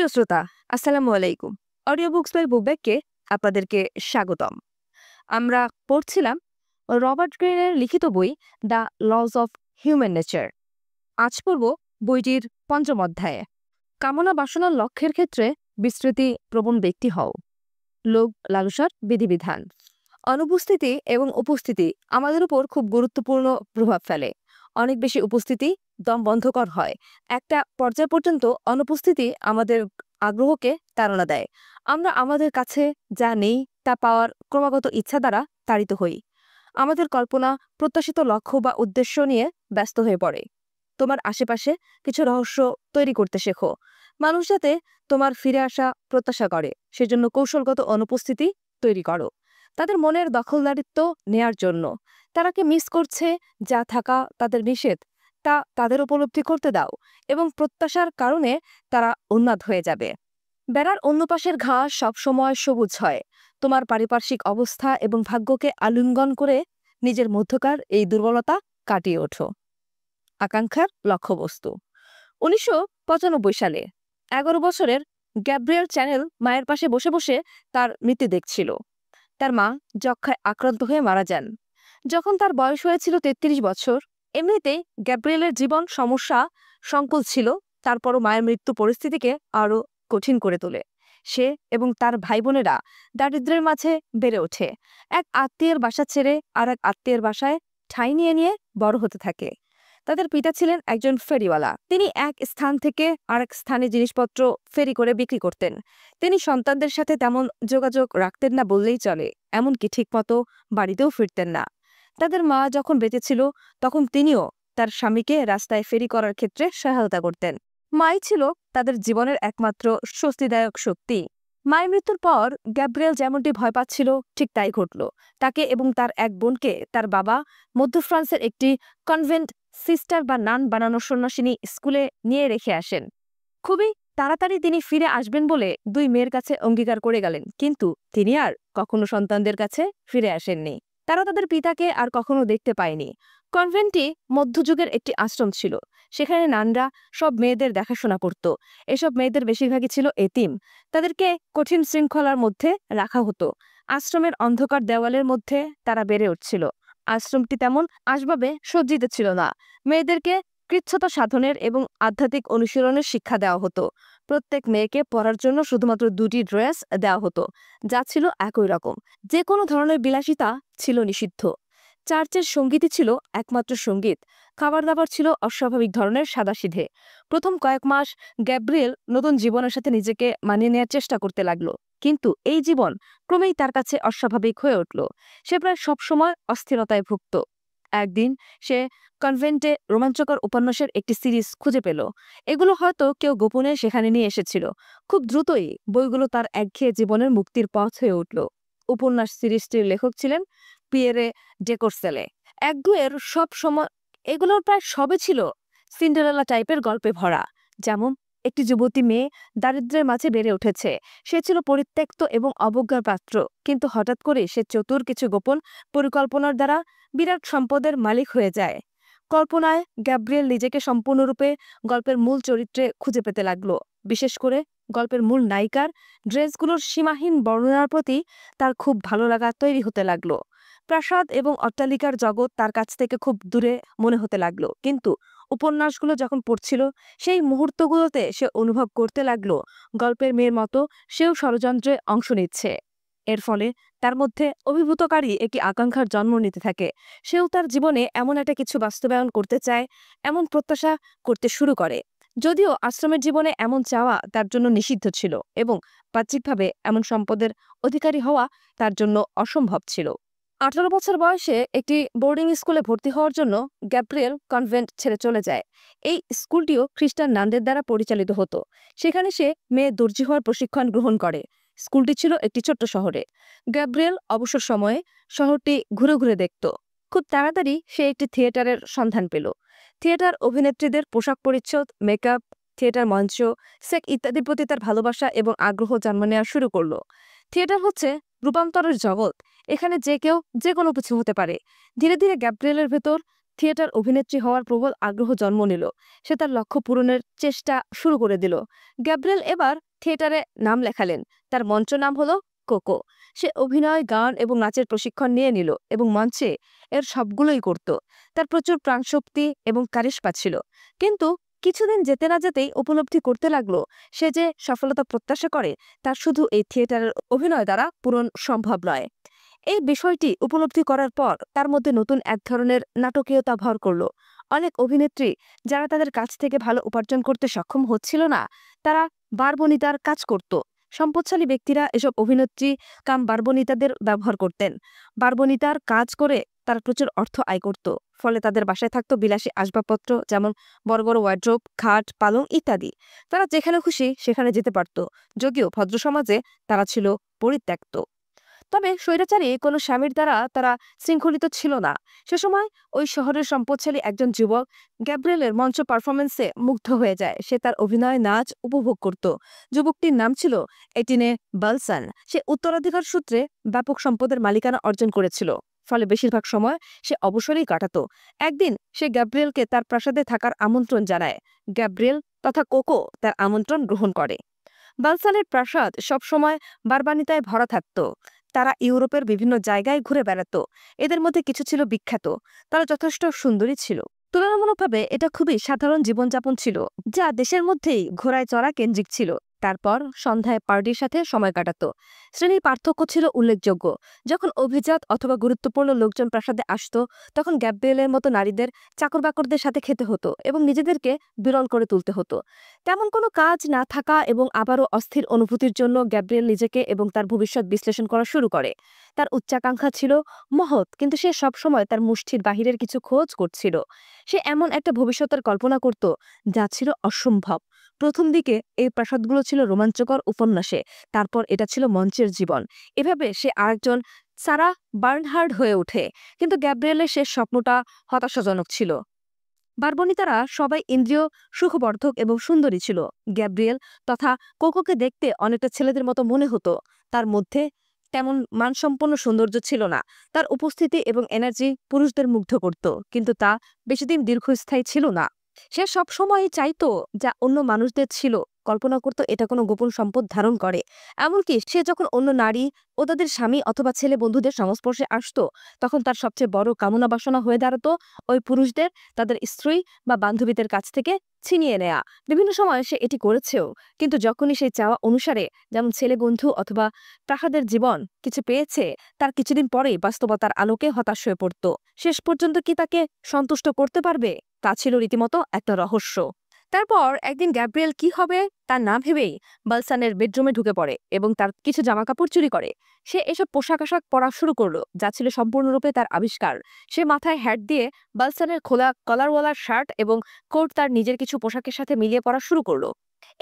প্রিয় শ্রোতা, আসসালামু আলাইকুম। অডিও বুকস বাই বুকব্যাককে আপনাদেরকে স্বাগতম। আমরা পড়ছিলাম রবার্ট গ্রিনের লিখিত বই the lodge of human nature. আজ পড়ব বইটির পঞ্চম অধ্যায়ে। কামনা বাসনার লক্ষ্যের ক্ষেত্রে বিস্তৃতি প্রবণ ব্যক্তি হও। লোভ লালসার বিধিবিধান। অনুপস্থিতি এবং উপস্থিতি আমাদের উপর খুব গুরুত্বপূর্ণ প্রভাব ফেলে। অনেক বেশি উপস্থিতি দম বন্ধকর হয়। একটা পর্যায় পর্যন্ত অনুপস্থিতি আমাদের আগ্রহকে তাড়না দেয়। আমরা আমাদের কাছে যা নেই তা পাওয়ার ক্রমাগত ইচ্ছা দ্বারা তাড়িত হই। আমাদের কল্পনা প্রত্যাশিত লক্ষ্য বা উদ্দেশ্য নিয়ে ব্যস্ত হয়ে পড়ে। তোমার আশেপাশে কিছু রহস্য তৈরি করতে শেখো। মানুষ যাতে তোমার ফিরে আসা প্রত্যাশা করে, সেজন্য কৌশলগত অনুপস্থিতি তৈরি করো। তাদের মনের দখলদারিত্ব নেয়ার জন্য তারা কি মিস করছে, যা থাকা তাদের নিষেধ, তা তাদের উপলব্ধি করতে দাও এবং প্রত্যাশার কারণে তারা উন্মাদ হয়ে যাবে। বেড়ার অন্য পাশের ঘাস সবসময় সবুজ হয়। তোমার পারিপার্শ্বিক অবস্থা এবং ভাগ্যকে আলিঙ্গন করে নিজের মধ্যকার এই দুর্বলতা কাটিয়ে ওঠো। আকাঙ্ক্ষার লক্ষ্যবস্তু। ১৯৯৫ সালে ১১ বছরের গ্যাব্রিয়েল চ্যানেল মায়ের পাশে বসে বসে তার মৃত্যু দেখছিল। তার মা যক্ষ্মায় আক্রান্ত হয়ে মারা যান যখন তার বয়স হয়েছিল ৩৩ বছর। এমনিতেই গ্যাব্রিয়েলের জীবন সমস্যা সংকুল ছিল, তারপরও মায়ের মৃত্যু পরিস্থিতিকে আরও কঠিন করে তোলে। সে এবং তার ভাই বোনেরা দারিদ্র্যের মাঝে বেড়ে ওঠে। এক আত্মীয়ের বাসা ছেড়ে আর এক আত্মীয়ের বাসায় ঠাঁই নিয়ে নিয়ে বড় হতে থাকে। তাদের পিতা ছিলেন একজন ফেরিওয়ালা। তিনি এক স্থান থেকে আরেক স্থানে জিনিসপত্র ফেরি করে বিক্রি করতেন। তিনি সন্তানদের সাথে তেমন যোগাযোগ রাখতেন না বললেই চলে, এমনকি ঠিকমতো বাড়িতেও ফিরতেন না। তাদের মা যখন বেঁচে ছিল তখন তিনিও তার স্বামীকে রাস্তায় ফেরি করার ক্ষেত্রে সহায়তা করতেন। মাই ছিল তাদের জীবনের একমাত্র স্বস্তিদায়ক শক্তি। মায়ের মৃত্যুর পর গ্যাব্রিয়েল যেমনটি ভয় পাচ্ছিল ঠিক তাই ঘটল। তাকে এবং তার এক বোনকে তার বাবা মধ্য ফ্রান্সের একটি কনভেন্ট সিস্টার বা নান বানানোর সন্ন্যাসিনী স্কুলে নিয়ে রেখে আসেন। খুবই তাড়াতাড়ি তিনি ফিরে আসবেন বলে দুই মেয়ের কাছে অঙ্গীকার করে গেলেন, কিন্তু তিনি আর কখনো সন্তানদের কাছে ফিরে আসেননি। তারা তাদের পিতাকে আর কখনো দেখতে পায়নি। কনভেন্টটি মধ্যযুগের একটি আশ্রম ছিল। সেখানে নানরা সব মেয়েদের দেখাশোনা করত। এসব মেয়েদের বেশিরভাগই ছিল এতিম। তাদেরকে কঠিন শৃঙ্খলার মধ্যে রাখা হতো। আশ্রমের অন্ধকার দেওয়ালের মধ্যে তারা বেড়ে উঠছিল। আশ্রমটি তেমন আসবাবে সজ্জিত ছিল না। মেয়েদেরকে কৃচ্ছতা সাধনের এবং আধ্যাত্মিক অনুশীলনের শিক্ষা দেওয়া হতো। প্রত্যেক মেয়েকে পরার জন্য শুধুমাত্র 2টি ড্রেস দেওয়া হতো, যা ছিল একই রকম। যে কোনো ধরনের বিলাসিতা ছিল নিষিদ্ধ। চার্চের সঙ্গীতই ছিল একমাত্র সঙ্গীত। খাবার দাবার ছিল অস্বাভাবিক ধরনের সাদাসিধে। প্রথম কয়েক মাস গ্যাব্রিয়েল নতুন জীবনের সাথে নিজেকে মানিয়ে নেওয়ার চেষ্টা করতে লাগলো, কিন্তু এই জীবন ক্রমেই তার কাছে অস্বাভাবিক হয়ে উঠল। সে প্রায় সবসময় অস্থিরতায় ভুগত। একদিন সে কনভেন্টে রোমাঞ্চকর উপন্যাসের একটি সিরিজ খুঁজে পেল। এগুলো হয়তো কেউ গোপনে সেখানে নিয়ে এসেছিল। খুব দ্রুতই বইগুলো তার একঘেয়ে জীবনের মুক্তির পথ হয়ে উঠল। উপন্যাস সিরিজটির লেখক ছিলেন পিয়েরে ডেকোরসেলে। একগুয়ের সব সময় এগুলোর প্রায় সবই ছিল সিন্ডারেলা টাইপের গল্পে ভরা। যেমন একটি যুবতী মেয়ে দারিদ্র্যের মাঝে বেড়ে উঠেছে। সে ছিল পরিত্যক্ত এবং অবজ্ঞার পাত্র, কিন্তু হঠাৎ করে সে চতুর কিছু গোপন পরিকল্পনার দ্বারা বিরাট সম্পদের মালিক হয়ে যায়। কল্পনায় গ্যাব্রিয়েল নিজেকে সম্পূর্ণরূপে গল্পের মূল চরিত্রে খুঁজে পেতে লাগলো। বিশেষ করে গল্পের মূল নায়িকার ড্রেসগুলোর সীমাহীন বর্ণনার প্রতি তার খুব ভালো লাগা তৈরি হতে লাগলো। প্রাসাদ এবং অট্টালিকার জগৎ তার কাছ থেকে খুব দূরে মনে হতে লাগলো, কিন্তু উপন্যাসগুলো যখন পড়ছিল সেই মুহূর্তগুলোতে সে অনুভব করতে লাগলো গল্পের মেয়ের মতো সেও ষড়যন্ত্রে অংশ নিচ্ছে। এর ফলে তার মধ্যে অভিভূতকারী একটি আকাঙ্ক্ষার জন্ম নিতে থাকে। সেও তার জীবনে এমন একটা কিছু বাস্তবায়ন করতে চায়, এমন প্রত্যাশা করতে শুরু করে। যদিও আশ্রমের জীবনে এমন চাওয়া তার জন্য নিষিদ্ধ ছিল এবং বাহ্যিকভাবে এমন সম্পদের অধিকারী হওয়া তার জন্য অসম্ভব ছিল। 18 বছর বয়সে একটি বোর্ডিং স্কুলে ভর্তি হওয়ার জন্য গ্যাব্রিয়েল কনভেন্ট ছেড়ে চলে যায়। এই স্কুলটিও খ্রিস্টান নানদের দ্বারা পরিচালিত হতো। সেখানে সে মেয়ে দর্জি হওয়ার প্রশিক্ষণ গ্রহণ করে। স্কুলটি ছিল একটি ছোট্ট শহরে। গ্যাব্রিয়েল অবসর সময়ে শহরটি ঘুরে ঘুরে দেখত। খুব তাড়াতাড়ি সে একটি থিয়েটারের সন্ধান পেল। থিয়েটার অভিনেত্রীদের পোশাক পরিচ্ছদ, মেকআপ, থিয়েটার মঞ্চ, সেক ইত্যাদির প্রতি তার ভালোবাসা এবং আগ্রহ জন্ম নেওয়া শুরু করলো। থিয়েটার হচ্ছে রূপান্তরের জগৎ। এখানে যে কেউ যে কোনো কিছু হতে পারে। ধীরে ধীরে গ্যাব্রিয়েলের ভেতর থিয়েটার অভিনেত্রী হওয়ার প্রবল আগ্রহ জন্ম নিল। সে তার লক্ষ্য পূরণের চেষ্টা শুরু করে দিল। গ্যাব্রিয়েল এবার থিয়েটারে নাম লেখালেন। তার মঞ্চ নাম হলো কোকো। সে অভিনয়, গান এবং নাচের প্রশিক্ষণ নিয়ে নিল এবং মঞ্চে এর সবগুলোই করত। তার প্রচুর প্রাণশক্তি এবং কারিশমা ছিল। কিন্তু কিছুদিন যেতে না যেতেই উপলব্ধি করতে লাগলো সে যে সফলতা প্রত্যাশা করে তা শুধু এই থিয়েটারের অভিনয় দ্বারা পূরণ সম্ভব নয়। এই বিষয়টি উপলব্ধি করার পর তার মধ্যে নতুন এক ধরনের নাটকীয়তা ভর করলো। অনেক অভিনেত্রী যারা তাদের কাছ থেকে ভালো উপার্জন করতে সক্ষম হচ্ছিল না, তারা বারবনিতার কাজ করত। সম্পদশালী ব্যক্তিরা এসব অভিনেত্রী কাম বারবনিতাদের ব্যবহার করতেন। বারবনিতার কাজ করে তারা প্রচুর অর্থ আয় করত। ফলে তাদের বাসায় থাকতো বিলাসী আসবাবপত্র, যেমন বড় বড় ওয়ার্ড্রোব, খাট, পালং ইত্যাদি। তারা যেখানে খুশি সেখানে যেতে পারত, যদিও ভদ্র সমাজে তারা ছিল পরিত্যক্ত। তবে স্বৈরাচারী কোনো স্বামীর দ্বারা তারা শৃঙ্খলিত ছিল না। সে সময় ওই শহরের সম্পদশালী একজন যুবক গ্যাব্রিয়েলের মঞ্চ পারফরমেন্সে মুগ্ধ হয়ে যায়। সে তার অভিনয়, নাচ উপভোগ করত। যুবকটির নাম ছিল এটিনে বালসান। সে উত্তরাধিকার সূত্রে ব্যাপক সম্পদের মালিকানা অর্জন করেছিল, ফলে বেশিরভাগ সময় সে অবসরেই কাটাতো। একদিন সে গ্যাব্রিয়েলকে তার প্রাসাদে থাকার আমন্ত্রণ জানায়। গ্যাব্রিয়েল তথা কোকো তার আমন্ত্রণ গ্রহণ করে। বালসানের প্রাসাদ সবসময় বারবানিতায় ভরা থাকত। তারা ইউরোপের বিভিন্ন জায়গায় ঘুরে বেড়াতো। এদের মধ্যে কিছু ছিল বিখ্যাত। তারা যথেষ্ট সুন্দরী ছিল। তুলনামূলকভাবে এটা খুবই সাধারণ জীবনযাপন ছিল, যা দেশের মধ্যেই ঘোড়ায় চড়া কেন্দ্রিক ছিল। তারপর সন্ধ্যায় পার্টির সাথে সময় কাটাতো। শ্রেণীর পার্থক্য ছিল উল্লেখযোগ্য। যখন অভিজাত অথবা গুরুত্বপূর্ণ লোকজন প্রাসাদে আসতো, তখন গ্যাব্রিয়েলের মতো নারীদের চাকর-বাকরদের সাথে খেতে হতো এবং নিজেদেরকে বিরল করে তুলতে হতো। তেমন কোনো কাজ না থাকা এবং আবারও অস্থির অনুভূতির জন্য গ্যাব্রিয়েল নিজেকে এবং তার ভবিষ্যৎ বিশ্লেষণ করা শুরু করে। তার উচ্চাকাঙ্ক্ষা ছিল মহৎ, কিন্তু সে সবসময় তার মুষ্টির বাহিরের কিছু খোঁজ করছিল। সে এমন একটা ভবিষ্যতের কল্পনা করত যা ছিল অসম্ভব। প্রথম দিকে এই প্রাসাদগুলো ছিল রোমাঞ্চকর উপন্যাসে, তারপর এটা ছিল মঞ্চের জীবন। এভাবে সে আরেকজন সারা বার্নহার্ড হয়ে ওঠে। কিন্তু গ্যাব্রিয়েলের শেষ স্বপ্নটা হতাশাজনক ছিল। বারবনিতারা সবাই ইন্দ্রিয় সুখবর্ধক এবং সুন্দরী ছিল। গ্যাব্রিয়েল তথা কোকোকে দেখতে অনেকটা ছেলেদের মতো মনে হতো। তার মধ্যে তেমন মানসম্পন্ন সৌন্দর্য ছিল না। তার উপস্থিতি এবং এনার্জি পুরুষদের মুগ্ধ করত, কিন্তু তা বেশিদিন দীর্ঘস্থায়ী ছিল না। সে সবসময়ই চাইতো যা অন্য মানুষদের ছিল, কল্পনা করত এটা কোনো গোপন সম্পদ ধারণ করে। এমনকি সে যখন অন্য নারী ও তাদের স্বামী অথবা ছেলে বন্ধুদের সংস্পর্শে আসতো, তখন তার সবচেয়ে বড় কামনা বাসনা হয়ে দাঁড়াতো ওই পুরুষদের তাদের স্ত্রী বা বান্ধবীদের কাছ থেকে ছিনিয়ে নেয়া। বিভিন্ন সময় সে এটি করেছেও, কিন্তু যখনই সেই চাওয়া অনুসারে, যেমন ছেলে বন্ধু অথবা প্রাসাদের জীবন কিছু পেয়েছে, তার কিছুদিন পরেই বাস্তবতার আলোকে হতাশ হয়ে পড়ত। শেষ পর্যন্ত কি তাকে সন্তুষ্ট করতে পারবে, তা ছিল রীতিমতো একটা রহস্য। তারপর একদিন গ্যাব্রিয়েল কি হবে তা না ভেবেই বালসানের বেডরুমে ঢুকে পড়ে এবং তার কিছু জামাকাপড় চুরি করে। সে এসব পোশাক আশাক পরা শুরু করলো, যা ছিল সম্পূর্ণরূপে তার আবিষ্কার। সে মাথায় হ্যাট দিয়ে বালসানের খোলা কলারওয়ালা শার্ট এবং কোট তার নিজের কিছু পোশাকের সাথে মিলিয়ে পরা শুরু করলো।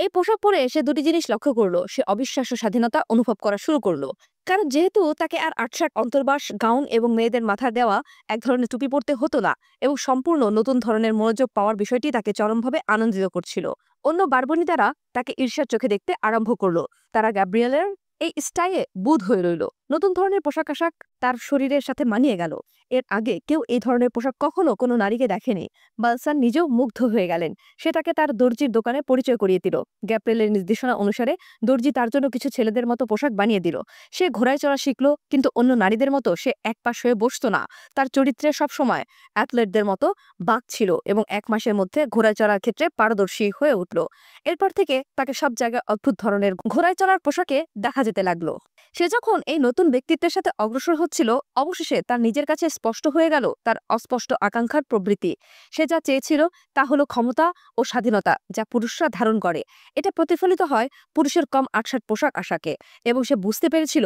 এই পোশাক পরে সে দুটি জিনিস লক্ষ্য করলো। সে অবিশ্বাস্য স্বাধীনতা অনুভব করা শুরু করলো, কারণ যেহেতু তাকে আর আটশাট অন্তর্বাস, গাউন এবং মেয়েদের মাথা দেওয়া এক ধরনের টুপি পরতে হতো না, এবং সম্পূর্ণ নতুন ধরনের মনোযোগ পাওয়ার বিষয়টি তাকে চরমভাবে আনন্দিত করছিল। অন্য বারবনিতারা তাকে ঈর্ষার চোখে দেখতে আরম্ভ করলো। তারা গ্যাব্রিয়েলের এই স্টাইলে বুঁদ হয়ে রইল। নতুন ধরনের পোশাক আশাক তার শরীরের সাথে মানিয়ে গেল। এর আগে কেউ এই ধরনের পোশাক কখনো কোনো নারীকে দেখেনি। বালসান নিজেও মুগ্ধ হয়ে গেলেন। সে তাকে তার দর্জির দোকানে পরিচয় করিয়ে দিল। গ্যাব্রিয়েলের নির্দেশনা অনুসারে দর্জি তার জন্য কিছু ছেলেদের মতো পোশাক বানিয়ে দিল। সে ঘোড়ায় চড়া শিখল, কিন্তু অন্য নারীদের মতো সে এক পাশ হয়ে বসতো না। তার চরিত্রে সবসময় অ্যাথলেটদের মতো বাঁক ছিল এবং 1 মাসের মধ্যে ঘোড়ায় চড়ার ক্ষেত্রে পারদর্শী হয়ে উঠল। এরপর থেকে তাকে সব জায়গায় অদ্ভুত ধরনের ঘোড়ায় চড়ার পোশাকে দেখা যেতে লাগলো। সে যখন এই নতুন ব্যক্তিত্বের সাথে অগ্রসর হচ্ছিল, অবশেষে তার নিজের কাছে স্পষ্ট হয়ে গেল তার অস্পষ্ট আকাঙ্ক্ষার প্রবৃত্তি। সে যা চেয়েছিল তা হলো ক্ষমতা ও স্বাধীনতা, যা পুরুষরা ধারণ করে। এটা প্রতিফলিত হয় পুরুষের কম আটসাট পোশাক আশাকে, এবং সে বুঝতে পেরেছিল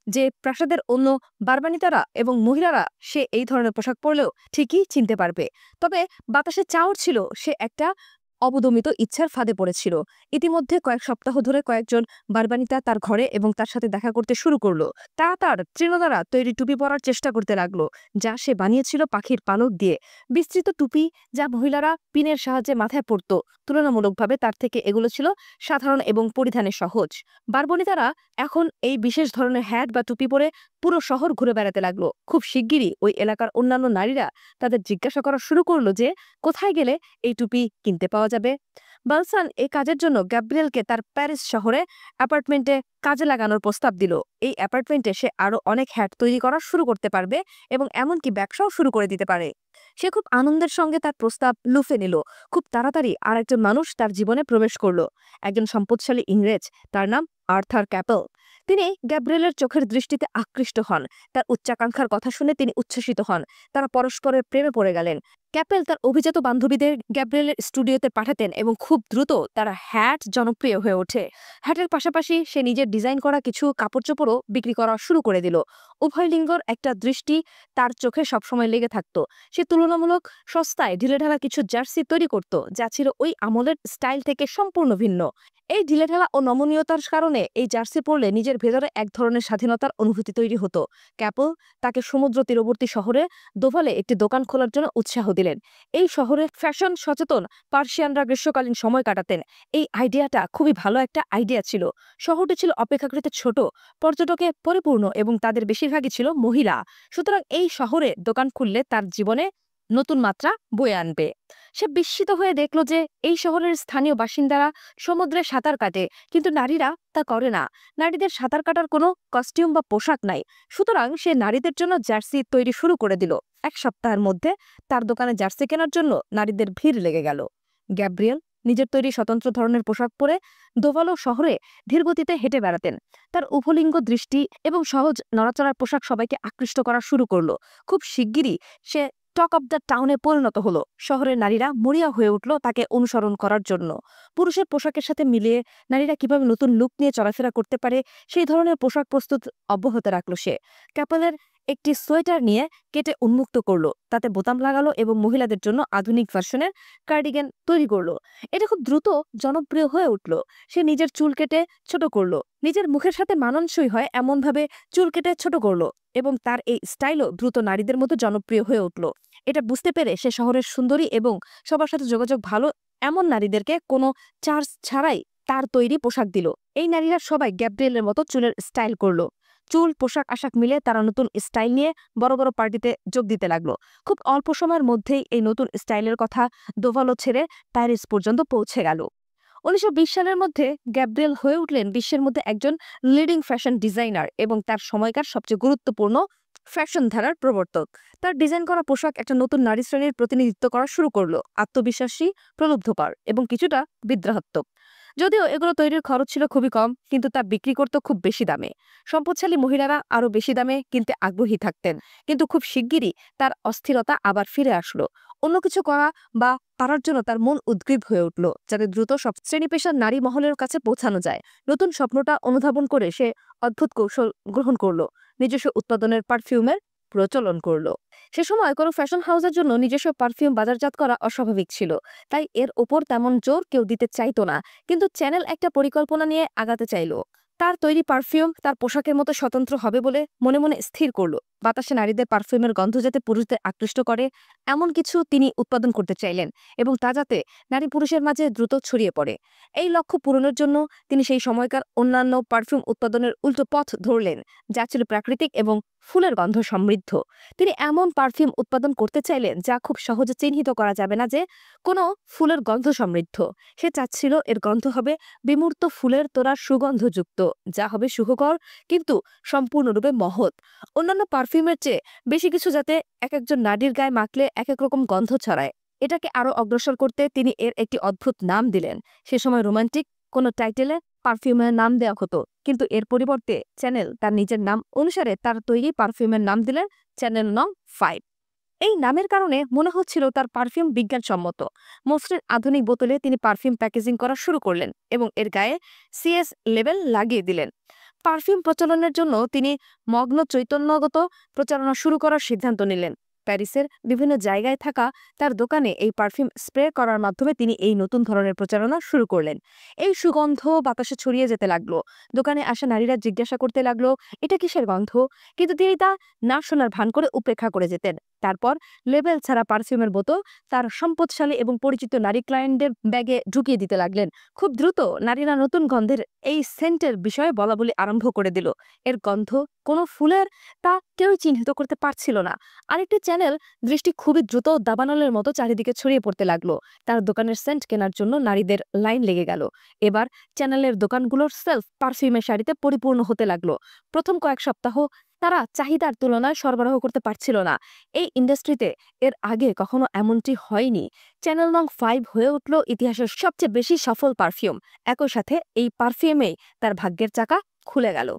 যে প্রাসাদের অন্য বারবানিতারা এবং মহিলারা সে এই ধরনের পোশাক পরলেও ঠিকই চিনতে পারবে। তবে বাতাসে চাউর ছিল সে একটা অবদমিত ইচ্ছার ফাঁদে পড়েছিল। ইতিমধ্যে কয়েক সপ্তাহ ধরে কয়েকজন বারবানিতা তার ঘরে এবং তার সাথে দেখা করতে শুরু করলো। তারা তার তৃণ দ্বারা তৈরি টুপি পরার চেষ্টা করতে লাগলো, যা সে বানিয়েছিল পাখির পালক দিয়ে। বিস্তৃত টুপি যা মহিলারা পিনের সাহায্যে মাথায় পরত। তুলনামূলকভাবে তার থেকে এগুলো ছিল সাধারণ এবং পরিধানে সহজ। বারবনিতারা এখন এই বিশেষ ধরনের হ্যাট বা টুপি পরে পুরো শহর ঘুরে বেড়াতে লাগলো। খুব শিগগিরই ওই এলাকার অন্যান্য নারীরা তাদের জিজ্ঞাসা করা শুরু করলো যে কোথায় গেলে এই টুপি কিনতে পাওয়া যাবে। বালসান এই কাজের জন্য গ্যাব্রিয়েলকে তার প্যারিস শহরে অ্যাপার্টমেন্টে কাজে লাগানোর প্রস্তাব দিল। এই অ্যাপার্টমেন্টে সে আরো অনেক হ্যাট তৈরি করা শুরু করতে পারবে এবং এমনকি ব্যবসাও শুরু করে দিতে পারে। সে খুব আনন্দের সঙ্গে তার প্রস্তাব লুফে নিল। খুব তাড়াতাড়ি আরেকজন মানুষ তার জীবনে প্রবেশ করলো, একজন সম্পদশালী ইংরেজ, তার নাম আর্থার ক্যাপেল। তিনি গ্যাব্রিয়েলের চোখের দৃষ্টিতে আকৃষ্ট হন। তার উচ্চাকাঙ্ক্ষার কথা শুনে তিনি উচ্ছ্বসিত হন। তারা পরস্পরের প্রেমে পড়ে গেলেন। ক্যাপেল তার অভিজাত বান্ধবীদের গ্যাব্রিয়েলের স্টুডিওতে পাঠাতেন এবং খুব দ্রুত তারা হ্যাট জনপ্রিয় হয়ে ওঠে। হ্যাটের পাশাপাশি সে নিজের ডিজাইন করা কিছু কাপড়চোপড়ও বিক্রি করা শুরু করে দিল। উভয় লিঙ্গর একটা দৃষ্টি তার চোখে সবসময় লেগে থাকত। সে তুলনামূলক সস্তায় ঢিলেঢালা কিছু জার্সি তৈরি করত, যা ছিল ওই আমলের স্টাইল থেকে সম্পূর্ণ ভিন্ন। এই ঢিলেঢালা ও নমনীয়তার কারণে এই জার্সি পরলে নিজের ভেতরে এক ধরনের স্বাধীনতার অনুভূতি তৈরি হতো। ক্যাপেল তাকে সমুদ্র তীরবর্তী শহরে দোভালে একটি দোকান খোলার জন্য উৎসাহ দিলেন। এই শহরে ফ্যাশন সচেতন পার্সিয়ানরা গ্রীষ্মকালীন সময় কাটাতেন। এই আইডিয়াটা খুবই ভালো একটা আইডিয়া ছিল। শহরটি ছিল অপেক্ষাকৃত ছোট, পর্যটকে পরিপূর্ণ এবং তাদের বেশিরভাগই ছিল মহিলা। সুতরাং এই শহরে দোকান খুললে তার জীবনে নতুন মাত্রা বয়ে আনবে। সে বিস্মিত হয়ে দেখল যে এই শহরের স্থানীয় বাসিন্দারা সমুদ্রে সাঁতার কাটে, কিন্তু নারীরা তা করে না। নারীদের সাঁতার কাটার কোনো কস্টিউম বা পোশাক নাই। সুতরাং সে নারীদের জন্য জার্সি তৈরি শুরু করে দিল। এক সপ্তাহের মধ্যে তার দোকানে জার্সি কেনার জন্য নারীদের ভিড় লেগে গেল। গ্যাব্রিয়েল নিজের তৈরি স্বতন্ত্র ধরনের পোশাক পরে দোভালো শহরে ধীরগতিতে হেঁটে বেড়াতেন। তার উভলিঙ্গ দৃষ্টি এবং সহজ নড়াচড়ার পোশাক সবাইকে আকৃষ্ট করা শুরু করলো। খুব শিগগিরই সে টক অব দ্য টাউনে পরিণত হলো। শহরের নারীরা মরিয়া হয়ে উঠল তাকে অনুসরণ করার জন্য। পুরুষের পোশাকের সাথে মিলিয়ে নারীরা কিভাবে নতুন লুক নিয়ে চলাফেরা করতে পারে সেই ধরনের পোশাক প্রস্তুত অব্যাহত রাখল সে। ক্যাপেলের একটি সোয়েটার নিয়ে কেটে উন্মুক্ত করলো, তাতে বোতাম লাগালো এবং মহিলাদের জন্য আধুনিক ভার্সনের কার্ডিগান তৈরি করলো। এটা খুব দ্রুত জনপ্রিয় হয়ে উঠল। সে নিজের চুল কেটে ছোট করলো, নিজের মুখের সাথে মানানসই হয় এমনভাবে চুল কেটে ছোট করলো এবং তার এই স্টাইলও দ্রুত নারীদের মধ্যে জনপ্রিয় হয়ে উঠল। এটা বুঝতে পেরে সে শহরের সুন্দরী এবং সবার সাথে যোগাযোগ ভালো এমন নারীদেরকে কোনো চার্জ ছাড়াই তার তৈরি পোশাক দিল। এই নারীরা সবাই গ্যাব্রিয়েলের মতো চুলের স্টাইল করলো। চুল, পোশাক আশাক মিলে তারা নতুন স্টাইল নিয়ে বড় বড় পার্টিতে যোগ দিতে লাগলো। খুব অল্প সময়ের মধ্যেই এই নতুন স্টাইলের কথা দোভালো ছেড়ে প্যারিস পর্যন্ত পৌঁছে গেল। 1920 সালের মধ্যে গ্যাব্রিয়েল হয়ে উঠলেন বিশ্বের মধ্যে একজন লিডিং ফ্যাশন ডিজাইনার এবং তার সময়কার সবচেয়ে গুরুত্বপূর্ণ ফ্যাশন ধারার প্রবর্তক। তার ডিজাইন করা পোশাক একটা নতুন নারী শ্রেণীর প্রতিনিধিত্ব করা শুরু করলো, আত্মবিশ্বাসী, প্রলুব্ধকর এবং কিছুটা বিদ্রোহাত্মক। যদিও এগুলো তৈরির খরচ ছিল খুবই কম, কিন্তু তা বিক্রি করত খুব বেশি দামে। সম্পদশালী মহিলারা আরো বেশি দামে কিনতে আগ্রহী থাকতেন, কিন্তু খুব শিগগিরই তার অস্থিরতা আবার ফিরে আসলো। অন্য কিছু করা বা পারার জন্য তার মন উদ্গ্রীব হয়ে উঠল, যাতে দ্রুত সব শ্রেণী পেশার নারী মহলের কাছে পৌঁছানো যায়। নতুন স্বপ্নটা অনুধাবন করে সে অদ্ভুত কৌশল গ্রহণ করলো, নিজস্ব উৎপাদনের পারফিউমের প্রচলন করলো। সে সময় কোনো ফ্যাশন হাউসের জন্য নিজস্ব পারফিউম বাজারজাত করা অস্বাভাবিক ছিল, তাই এর ওপর তেমন জোর কেউ দিতে চাইতো না। কিন্তু চ্যানেল একটা পরিকল্পনা নিয়ে আগাতে চাইল। তার তৈরি পারফিউম তার পোশাকের মতো স্বতন্ত্র হবে বলে মনে মনে স্থির করলো। বাতাসে নারীদের পারফিউমের গন্ধ যাতে পুরুষদের আকৃষ্ট করে এমন কিছু তিনি উৎপাদন করতে চাইলেন এবং তা যাতে নারী পুরুষের মাঝে দ্রুত ছড়িয়ে পড়ে। এই লক্ষ্য পূরণের জন্য তিনি সেই সময়কার অন্যান্য পারফিউম উৎপাদনের উল্টো পথ ধরলেন, যা ছিল প্রাকৃতিক এবং ফুলের গন্ধ সমৃদ্ধ। তিনি এমন পারফিউম উৎপাদন করতে চাইলেন যা খুব সহজে চিহ্নিত করা যাবে না যে কোনো ফুলের গন্ধ সমৃদ্ধ। সে চাচ্ছিল এর গন্ধ হবে বিমূর্ত ফুলের তোড়ার সুগন্ধযুক্ত, যা হবে সুখকর কিন্তু সম্পূর্ণরূপে মহৎ। অন্যান্য পারফিউমের চেয়ে বেশি কিছু, যাতে এক একজন নারীর গায়ে মাখলে এক এক রকম গন্ধ ছড়ায়। এটাকে আরো অগ্রসর করতে তিনি এর একটি অদ্ভুত নাম দিলেন। সে সময় রোমান্টিক কোনো টাইটেলে পারফিউমের নাম দেওয়া হতো, কিন্তু এর পরিবর্তে চ্যানেল তার নিজের নাম অনুসারে তার তৈরি পারফিউমের নাম দিলেন চ্যানেল নং 5। এই নামের কারণে মনে হচ্ছিল তার পারফিউম বিজ্ঞানসম্মত। মসৃণ আধুনিক বোতলে তিনি পারফিউম প্যাকেজিং করা শুরু করলেন এবং এর গায়ে CS লেবেল লাগিয়ে দিলেন। পারফিউম প্রচলনের জন্য তিনি মগ্ন চৈতন্যগত প্রচারণা শুরু করার সিদ্ধান্ত নিলেন। প্যারিসের বিভিন্ন জায়গায় থাকা তার দোকানে এই পারফিউম স্প্রে করার মাধ্যমে তিনি এই নতুন ধরনের প্রচারণা শুরু করলেন। এই সুগন্ধ বাতাসে ছড়িয়ে যেতে লাগলো। দোকানে আসা নারীরা জিজ্ঞাসা করতে লাগলো, এটা কিসের গন্ধ? কিন্তু তিনি তা না শোনার ভান করে উপেক্ষা করে যেতেন। তারপর লেবেল ছাড়া পারফিউমের বোতল তার সম্পদশালী এবং পরিচিত নারী ক্লায়েন্টদের ব্যাগে ঢুকিয়ে দিতে লাগলেন। খুব দ্রুত নারীরা নতুন গন্ধের এই সেন্টের বিষয়ে বলাবলি আরম্ভ করে দিল। এর গন্ধ কোনো ফুলের, তা কেউই চিহ্নিত করতে পারছিল না। আরেকটি চ্যানেল দৃষ্টি খুবই দ্রুত দাবানলের মতো চারিদিকে ছড়িয়ে পড়তে লাগলো। তার দোকানের সেন্ট কেনার জন্য নারীদের লাইন লেগে গেল। এবার চ্যানেলের দোকানগুলোর সেলফ পারফিউমের শাড়িতে পরিপূর্ণ হতে লাগলো। প্রথম কয়েক সপ্তাহ তারা চাহিদার তুলনায় সরবরাহ করতে পারছিল না। এই ইন্ডাস্ট্রিতে এর আগে কখনো এমনটি হয়নি। চ্যানেল নং 5 হয়ে উঠল ইতিহাসের সবচেয়ে বেশি সফল পারফিউম। একই সাথে এই পারফিউমেই তার ভাগ্যের চাকা খুলে গেল।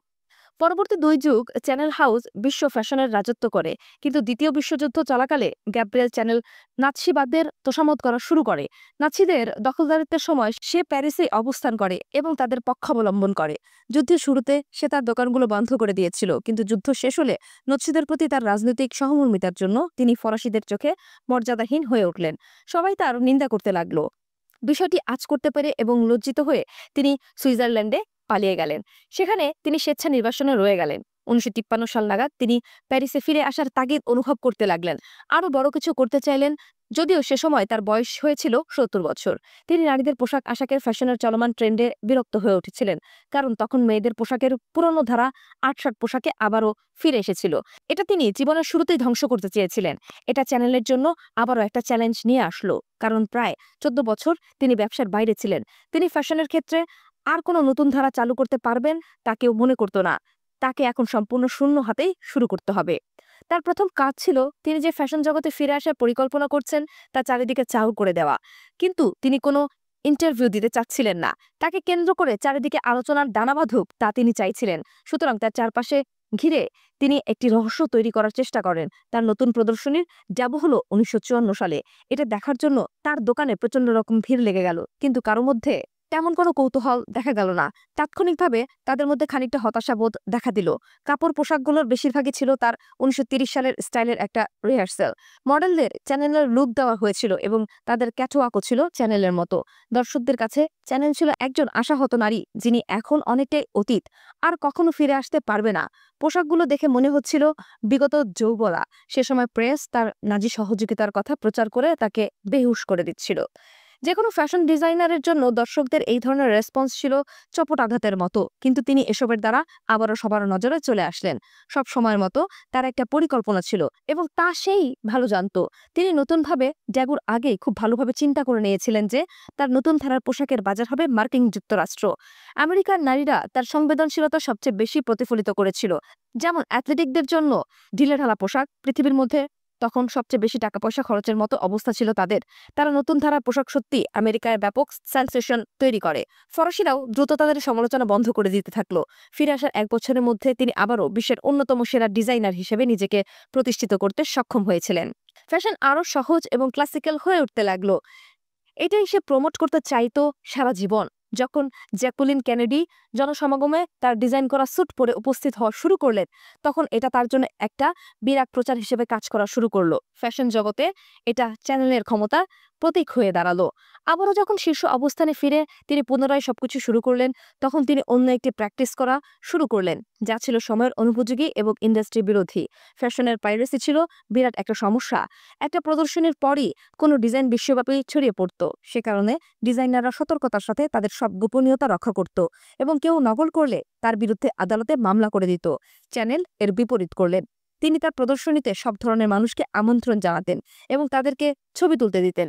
পরবর্তী 2 যুগ চ্যানেল হাউস বিশ্ব ফ্যাশনের রাজত্ব করে, কিন্তু দ্বিতীয় বিশ্বযুদ্ধ চলাকালে গ্যাব্রিয়েল চ্যানেল নাৎসিবাদদের তোষামোদ করা শুরু করে। নাৎসিদের দখলদারিত্বের সময় সে প্যারিসে অবস্থান করে এবং তাদের পক্ষাবলম্বন করে। যুদ্ধের শুরুতে সে তার দোকানগুলো বন্ধ করে দিয়েছিল, কিন্তু যুদ্ধ শেষ হলে নাৎসিদের প্রতি তার রাজনৈতিক সহমর্মিতার জন্য তিনি ফরাসিদের চোখে মর্যাদাহীন হয়ে উঠলেন। সবাই তার নিন্দা করতে লাগলো। বিষয়টি আঁচ করতে পেরে এবং লজ্জিত হয়ে তিনি সুইজারল্যান্ডে পালিয়ে গেলেন। সেখানে তিনি স্বেচ্ছা নির্বাসনে রয়ে গেলেন। 1953 সাল নাগাদ তিনি প্যারিসে ফিরে আসার তাগিদ অনুভব করতে লাগলেন। আরো বড় কিছু করতে চাইলেন, যদিও সে সময় তার বয়স হয়েছিল 70 বছর। তিনি নারীদের পোশাক আশাকের ফ্যাশনের চলমান ট্রেন্ডে বিরক্ত হয়ে উঠেছিলেন, কারণ তখন মেয়েদের পোশাকের পুরনো ধারা আটশাট পোশাকে আবারও ফিরে এসেছিল। এটা তিনি জীবনের শুরুতেই ধ্বংস করতে চেয়েছিলেন। এটা চ্যানেলের জন্য আবারও একটা চ্যালেঞ্জ নিয়ে আসলো, কারণ প্রায় 14 বছর তিনি ব্যবসার বাইরে ছিলেন। তিনি ফ্যাশনের ক্ষেত্রে আর কোনো নতুন ধারা চালু করতে পারবেন তা কেউ মনে করত না। তাকে এখন সম্পূর্ণ শূন্য হাতেই শুরু করতে হবে। তার প্রথম কাজ ছিল তিনি যে ফ্যাশন জগতে ফিরে আসার পরিকল্পনা করছেন তা চারিদিকে চাউর করে দেওয়া। কিন্তু তিনি কোনো ইন্টারভিউ দিতে চাচ্ছিলেন না। তাকে কেন্দ্র করে চারিদিকে আলোচনার দানা বাঁধুক তা তিনি চাইছিলেন। সুতরাং তার চারপাশে ঘিরে তিনি একটি রহস্য তৈরি করার চেষ্টা করেন। তার নতুন প্রদর্শনীর ডেবু হলো 1954 সালে। এটা দেখার জন্য তার দোকানে প্রচন্ড রকম ভিড় লেগে গেল, কিন্তু কারো মধ্যে তেমন কোনো কৌতূহল দেখা গেল না। তাৎক্ষণিকভাবে তাদের মধ্যে খানিকটা হতাশাবোধ দেখা দিল। কাপড় পোশাকগুলোর বেশিরভাগই ছিল তার 1930 সালের স্টাইলের একটা রিহার্সাল। মডেলদের চ্যানেলের লুক দেওয়া হয়েছিল এবং তাদের ক্যাটওয়াকও ছিল চ্যানেলের মতো। দর্শকদের কাছে চ্যানেল ছিল একজন আশাহত নারী, যিনি এখন অনেকটাই অতীত, আর কখনো ফিরে আসতে পারবে না। পোশাকগুলো দেখে মনে হচ্ছিল বিগত যৌবরা। সে সময় প্রেস তার নাজি সহযোগিতার কথা প্রচার করে তাকে বেহুশ করে দিচ্ছিল। যে কোনো ফ্যাশন ডিজাইনারের জন্য দর্শকদের এই ধরনের রেসপন্স ছিল চপট আঘাতের মতো, কিন্তু তিনি এসবের দ্বারা আবারও সবার নজরে চলে আসলেন। সব সময়ের মতো তার একটা পরিকল্পনা ছিল এবং তা সেই ভালো জানত। তিনি নতুনভাবে ড্যাগুর আগেই খুব ভালোভাবে চিন্তা করে নিয়েছিলেন যে তার নতুন ধারার পোশাকের বাজার হবে মার্কিন যুক্তরাষ্ট্র। আমেরিকার নারীরা তার সংবেদনশীলতা সবচেয়ে বেশি প্রতিফলিত করেছিল। যেমন অ্যাথলেটিকদের জন্য ঢিলেঢালা পোশাক পৃথিবীর মধ্যে তখন সবচেয়ে বেশি টাকা পয়সা খরচের মতো অবস্থা ছিল তাদের। তারা নতুন ধারার পোশাক সত্যি আমেরিকায় ব্যাপক সেন্সেশন তৈরি করে। ফরাসিরাও দ্রুত তাদের সমালোচনা বন্ধ করে দিতে থাকলো। ফিরে আসার 1 বছরের মধ্যে তিনি আবারও বিশ্বের অন্যতম সেরা ডিজাইনার হিসেবে নিজেকে প্রতিষ্ঠিত করতে সক্ষম হয়েছিলেন। ফ্যাশন আরও সহজ এবং ক্লাসিক্যাল হয়ে উঠতে লাগলো। এটাই সে প্রমোট করতে চাইতো সারা জীবন। যখন জ্যাকুলিন কেনেডি জনসমাগমে তার ডিজাইন করা স্যুট পরে উপস্থিত হওয়া শুরু করলেন, তখন এটা তার জন্য একটা বিরাট প্রচার হিসেবে কাজ করা শুরু করলো। ফ্যাশন জগতে এটা চ্যানেলের ক্ষমতা প্রতীক হয়ে দাঁড়ালো। আবারও যখন শীর্ষ অবস্থানে ফিরে তিনি পুনরায় সবকিছু শুরু করলেন, তখন তিনি অন্য একটি প্র্যাকটিস করা শুরু করলেন, যা ছিল সময়ের অনুপযোগী এবং ইন্ডাস্ট্রি বিরোধী। ফ্যাশনের পাইরেসি ছিল বিরাট একটা সমস্যা। একটা প্রদর্শনীর পরই কোনো ডিজাইন বিশ্বব্যাপী ছড়িয়ে পড়তো। সে কারণে ডিজাইনাররা সতর্কতার সাথে তাদের সব গোপনীয়তা রক্ষা করত এবং কেউ নকল করলে তার বিরুদ্ধে আদালতে মামলা করে দিত। চ্যানেল এর বিপরীত করলেন। তিনি তার প্রদর্শনীতে সব ধরনের মানুষকে আমন্ত্রণ জানাতেন এবং তাদেরকে ছবি তুলতে দিতেন।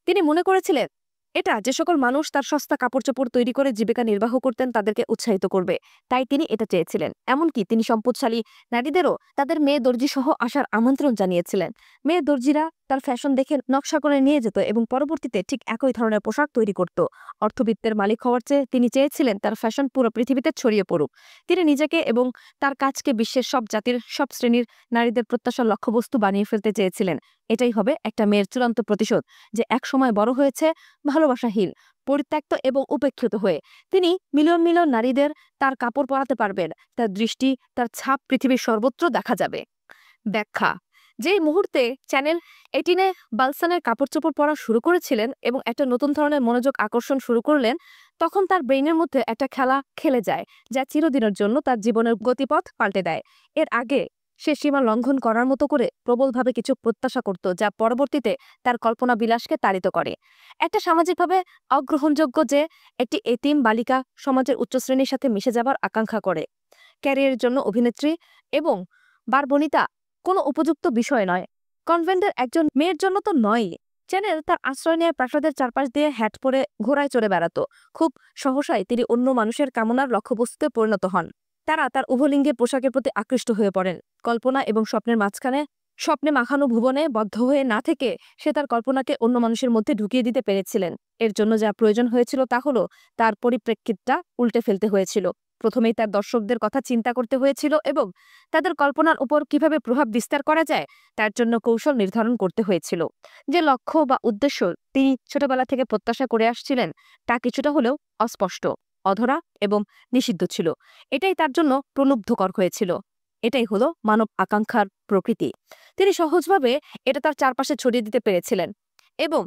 তিনি মনে করেছিলেন এটা যে সকল মানুষ তার সস্তা কাপড় চোপড় তৈরি করে জীবিকা নির্বাহ করতেন তাদেরকে উৎসাহিত করবে। তাই তিনি এটা চেয়েছিলেন। এমনকি তিনি সম্পদশালী নারীদেরও তাদের মেয়ে দর্জি সহ আসার আমন্ত্রণ জানিয়েছিলেন। মেয়ে দর্জিরা তার ফ্যাশন দেখে নকশা করে নিয়ে যেত এবং পরবর্তীতে ঠিক একই ধরনের পোশাক তৈরি করত। অর্থবিত্তের মালিক হওয়ার চেয়ে তিনি চেয়েছিলেন তার ফ্যাশন পুরো পৃথিবীতে ছড়িয়ে পড়ুক। তিনি নিজেকে এবং তার কাজকে বিশ্বের সব জাতির সব শ্রেণীর নারীদের প্রত্যাশার লক্ষ্যবস্তু বানিয়ে ফেলতে চেয়েছিলেন। এটাই হবে একটা মেয়ের চূড়ান্ত প্রতিশোধ, যে একসময় বড় হয়েছে ভালোবাসাহীন, পরিত্যক্ত এবং উপেক্ষিত হয়ে। তিনি মিলিয়ন মিলিয়ন নারীদের তার কাপড় পরাতে পারবেন। তার দৃষ্টি, তার ছাপ পৃথিবীর সর্বত্র দেখা যাবে। ব্যাখ্যা: যে মুহূর্তে চ্যানেল 18-এ বালসানের কাপড় চোপড় পরা শুরু করেছিলেন এবং একটা নতুন ধরনের মনোযোগ আকর্ষণ শুরু করলেন, তখন তার ব্রেইনের মধ্যে একটা খেলা খেলে যায়, যা চিরদিনের জন্য তার জীবনের গতিপথ পাল্টে দেয়। এর আগে সে সীমা লঙ্ঘন করার মতো করে প্রবলভাবে কিছু প্রত্যাশা করত, যা পরবর্তীতে তার কল্পনা বিলাসকে তাড়িত করে। একটা সামাজিকভাবে অগ্রহণযোগ্য যে একটি এতিম বালিকা সমাজের উচ্চ শ্রেণীর সাথে মিশে যাবার আকাঙ্ক্ষা করে, ক্যারিয়ারের জন্য অভিনেত্রী এবং বারবনিতা কোনো উপযুক্ত বিষয় নয়, কনভেন্টের একজন মেয়ের জন্য তো নয়। চ্যানেল তার আশ্রয় নেয় প্রাসাদের চারপাশ দিয়ে হ্যাট পরে ঘোড়ায় চড়ে বেড়াতো। খুব সহসাই তিনি অন্য মানুষের কামনার লক্ষ্যবস্তুতে পরিণত হন। তারা তার উভলিঙ্গের পোশাকের প্রতি আকৃষ্ট হয়ে পড়েন। কল্পনা এবং স্বপ্নের মাঝখানে স্বপ্নে মাখানো ভুবনে বদ্ধ হয়ে না থেকে সে তার কল্পনাকে অন্য মানুষের মধ্যে ঢুকিয়ে দিতে পেরেছিলেন। এর জন্য যা প্রয়োজন হয়েছিল তা হলো তার পরিপ্রেক্ষিতটা উল্টে ফেলতে হয়েছিল। প্রথমেই তার দর্শকদের কথা চিন্তা করতে হয়েছিল এবং তাদের কল্পনার উপর কিভাবে প্রভাব বিস্তার করা যায় তার জন্য কৌশল নির্ধারণ করতে হয়েছিল। যে লক্ষ্য বা উদ্দেশ্য তিনি ছোটবেলা থেকে প্রত্যাশা করে আসছিলেন তা কিছুটা হলেও অস্পষ্ট, অধরা এবং নিষিদ্ধ ছিল। এটাই তার জন্য প্রলুব্ধকর হয়েছিল। এটাই হলো মানব আকাঙ্ক্ষার প্রকৃতি। তিনি সহজভাবে এটা তার চারপাশে ছড়িয়ে দিতে পেরেছিলেন এবং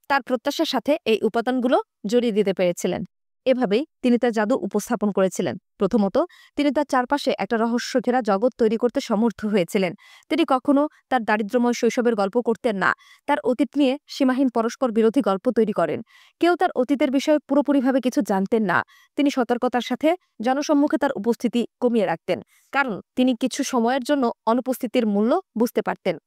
তার প্রত্যাশার সাথে এই উপাদানগুলো জড়িয়ে দিতে পেরেছিলেন। এভাবেই তিনি তার জাদু উপস্থাপন করেছিলেন। প্রথমত, তিনি তার চারপাশে একটা রহস্য ঘেরা জগৎ তৈরি করতে সমর্থ হয়েছিলেন। তিনি কখনো তার দারিদ্র্যময় শৈশবের গল্প করতেন না। তার অতীত নিয়ে সীমাহীন পরস্পর বিরোধী গল্প তৈরি করেন। কেউ তার অতীতের বিষয়ে পুরোপুরিভাবে কিছু জানতেন না। তিনি সতর্কতার সাথে জনসম্মুখে তার উপস্থিতি কমিয়ে রাখতেন, কারণ তিনি কিছু সময়ের জন্য অনুপস্থিতির মূল্য বুঝতে পারতেন।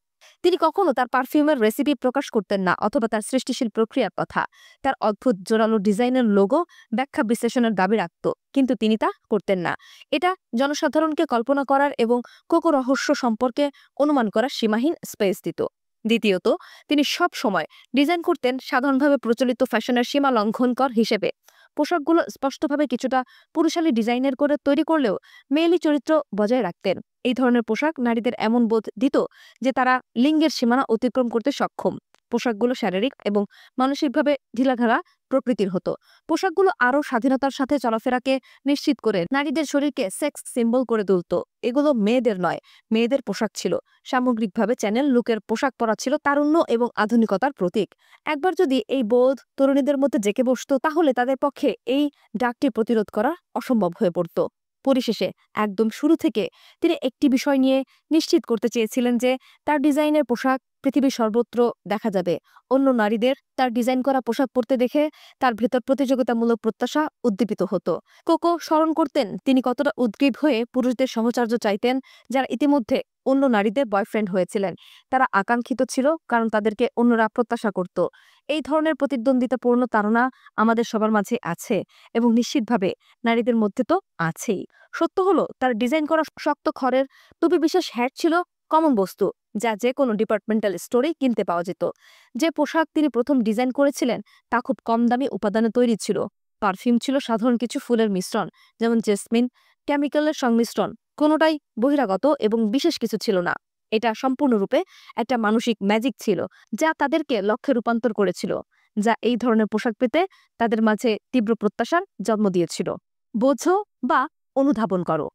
তিনি কখনো তার পারফিউমের রেসিপি প্রকাশ করতেন না অথবা তার সৃষ্টিশীল প্রক্রিয়ার কথা। তার অদ্ভুত জোরালো ডিজাইনের লোগো ব্যাখ্যা বিশ্লেষণের দাবি রাখত, কিন্তু তিনি তা করতেন না। এটা জনসাধারণকে কল্পনা করার এবং কোকো রহস্য সম্পর্কে অনুমান করার সীমাহীন স্পেস দিত। দ্বিতীয়ত, তিনি সব সময় ডিজাইন করতেন সাধারণভাবে প্রচলিত ফ্যাশনের সীমা লঙ্ঘনকর হিসেবে। পোশাকগুলো স্পষ্টভাবে কিছুটা পুরুষালী ডিজাইনের করে তৈরি করলেও মেয়েলি চরিত্র বজায় রাখতেন। এই ধরনের পোশাক নারীদের এমন বোধ দিত যে তারা লিঙ্গের সীমানা অতিক্রম করতে সক্ষম। পোশাকগুলো শারীরিক এবং মানসিকভাবে ঢিলাঢালা প্রকৃতির হতো। পোশাকগুলো আরও স্বাধীনতার সাথে চলাফেরাকে নিশ্চিত করে নারীদের শরীরকে সেক্স সিম্বল করে তুলত। এগুলো মেয়েদের নয়, মেয়েদের পোশাক ছিল। সামগ্রিকভাবে চ্যানেল লুকের পোশাক পরা ছিল তারুণ্য এবং আধুনিকতার প্রতীক। একবার যদি এই বোধ তরুণীদের মধ্যে জেঁকে বসত, তাহলে তাদের পক্ষে এই ডাকটি প্রতিরোধ করা অসম্ভব হয়ে পড়ত। পরিশেষে একদম শুরু থেকে তিনি একটি বিষয় নিয়ে নিশ্চিত করতে চেয়েছিলেন যে তার ডিজাইনের পোশাক পৃথিবীর সর্বত্র দেখা যাবে। অন্য নারীদের তার ডিজাইন করা পোশাক পরতে দেখে তার ভেতর প্রতিযোগিতামূলক প্রত্যাশা উদ্দীপিত হতো। কোকো স্মরণ করতেন তিনি কতটা উদ্গ্রীব হয়ে পুরুষদের সহচর্য চাইতেন যারা ইতিমধ্যে অন্য নারীদের বয়ফ্রেন্ড হয়েছিলেন। তারা আকাঙ্ক্ষিত ছিল কারণ তাদেরকে অন্যরা প্রত্যাশা করত। এই ধরনের প্রতিদ্বন্দ্বিতাপূর্ণ তাড়না আমাদের সবার মাঝে আছে এবং নিশ্চিতভাবে নারীদের মধ্যে তো আছেই। সত্য হলো তার ডিজাইন করা শক্ত খড়ের টুপি বিশেষ হ্যাট ছিল কমন বস্তু, যা যে কোনো ডিপার্টমেন্টাল স্টোরেই কিনতে পাওয়া যেত। যে পোশাক তিনি প্রথম ডিজাইন করেছিলেন তা খুব কম দামি উপাদানে তৈরি ছিল। পারফিউম ছিল সাধারণ কিছু ফুলের মিশ্রণ, যেমন জেসমিন, কেমিক্যালের সংমিশ্রণ। কোনোটাই বহিরাগত এবং বিশেষ কিছু ছিল না। এটা সম্পূর্ণরূপে একটা মানসিক ম্যাজিক ছিল যা তাদেরকে লক্ষ্যে রূপান্তর করেছিল, যা এই ধরনের পোশাক পেতে তাদের মাঝে তীব্র প্রত্যাশার জন্ম দিয়েছিল। বোঝো বা অনুধাবন করো,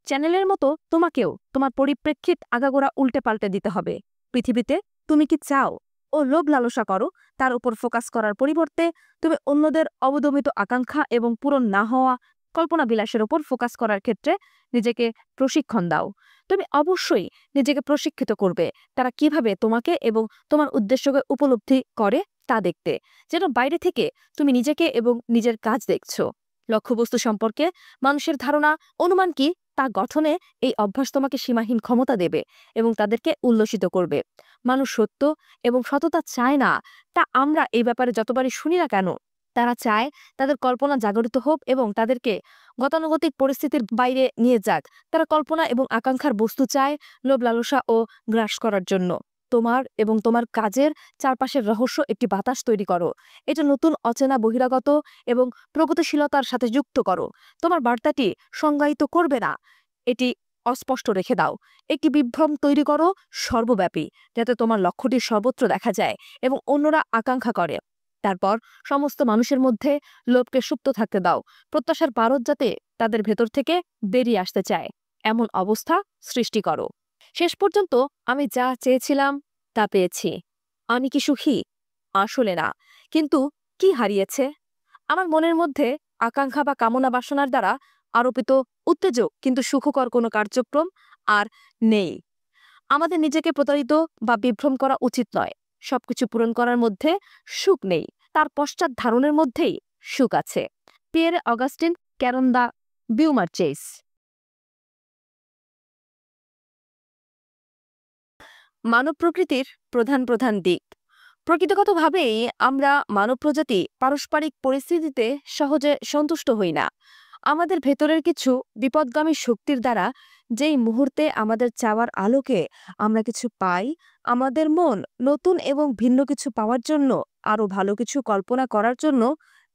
চ্যানেলের মতো তোমাকেও তোমার পরিপ্রেক্ষিত আগাগোড়া উল্টে পাল্টে দিতে হবে। পৃথিবীতে তুমি কি চাও ও লোভ লালসা করো তার উপর ফোকাস করার পরিবর্তে তুমি অন্যদের অবদমিত আকাঙ্ক্ষা এবং পূরণ না হওয়া কল্পনা বিলাসের উপর ফোকাস করার ক্ষেত্রে নিজেকে প্রশিক্ষণ দাও। তুমি অবশ্যই নিজেকে প্রশিক্ষিত করবে তারা কিভাবে তোমাকে এবং তোমার উদ্দেশ্যকে উপলব্ধি করে তা দেখতে, যেন বাইরে থেকে তুমি নিজেকে এবং নিজের কাজ দেখছো। লক্ষ্যবস্তু সম্পর্কে মানুষের ধারণা, অনুমান কি তা গঠনে এই অভ্যাস তোমাকে সীমাহীন ক্ষমতা দেবে এবং তাদেরকে উল্লসিত করবে। মানুষ সত্য এবং সততা চায় না, তা আমরা এই ব্যাপারে যতবারই শুনি না কেন। তারা চায় তাদের কল্পনা জাগরিত হোক এবং তাদেরকে গতানুগতিক পরিস্থিতির বাইরে নিয়ে যাক। তারা কল্পনা এবং আকাঙ্ক্ষার বস্তু চায় লোভ লালসা ও গ্রাস করার জন্য। তোমার এবং তোমার কাজের চারপাশের রহস্য একটি বাতাস তৈরি করো। এটা নতুন, অচেনা, বহিরাগত এবং প্রগতিশীলতার সাথে যুক্ত করো। তোমার বার্তাটি সংজ্ঞায়িত করবে না, এটি অস্পষ্ট রেখে দাও। একটি বিভ্রম তৈরি করো সর্বব্যাপী, যাতে তোমার লক্ষ্যটি সর্বত্র দেখা যায় এবং অন্যরা আকাঙ্ক্ষা করে। তারপর সমস্ত মানুষের মধ্যে লোভকে সুপ্ত থাকতে দাও, প্রত্যাশার পারদ যাতে তাদের ভেতর থেকে বেরিয়ে আসতে চায় এমন অবস্থা সৃষ্টি করো। শেষ পর্যন্ত আমি যা চেয়েছিলাম তা পেয়েছি। আমি কি সুখী? আসলে না। কিন্তু কি হারিয়েছে? আমার মনের মধ্যে আকাঙ্ক্ষা বা কামনা বাসনার দ্বারা আরোপিত উত্তেজক কিন্তু সুখকর কোনো কার্যক্রম আর নেই। আমাদের নিজেকে প্রতারিত বা বিভ্রম করা উচিত নয়। সবকিছু পূরণ করার মধ্যে সুখ নেই, তার পশ্চাৎ ধারণের মধ্যেই সুখ আছে। পিয়েরে অগাস্টিন ক্যারন দা বিউমারচেস। মানব প্রকৃতির প্রধান প্রধান দিক। প্রকৃতিগতভাবেই আমরা মানব প্রজাতি পারস্পরিক পরিস্থিতিতে সহজে সন্তুষ্ট হই না। আমাদের ভেতরের কিছু বিপদগামী শক্তির দ্বারা যেই মুহূর্তে আমাদের চাওয়ার আলোকে আমরা কিছু পাই, আমাদের মন নতুন এবং ভিন্ন কিছু পাওয়ার জন্য, আরো ভালো কিছু কল্পনা করার জন্য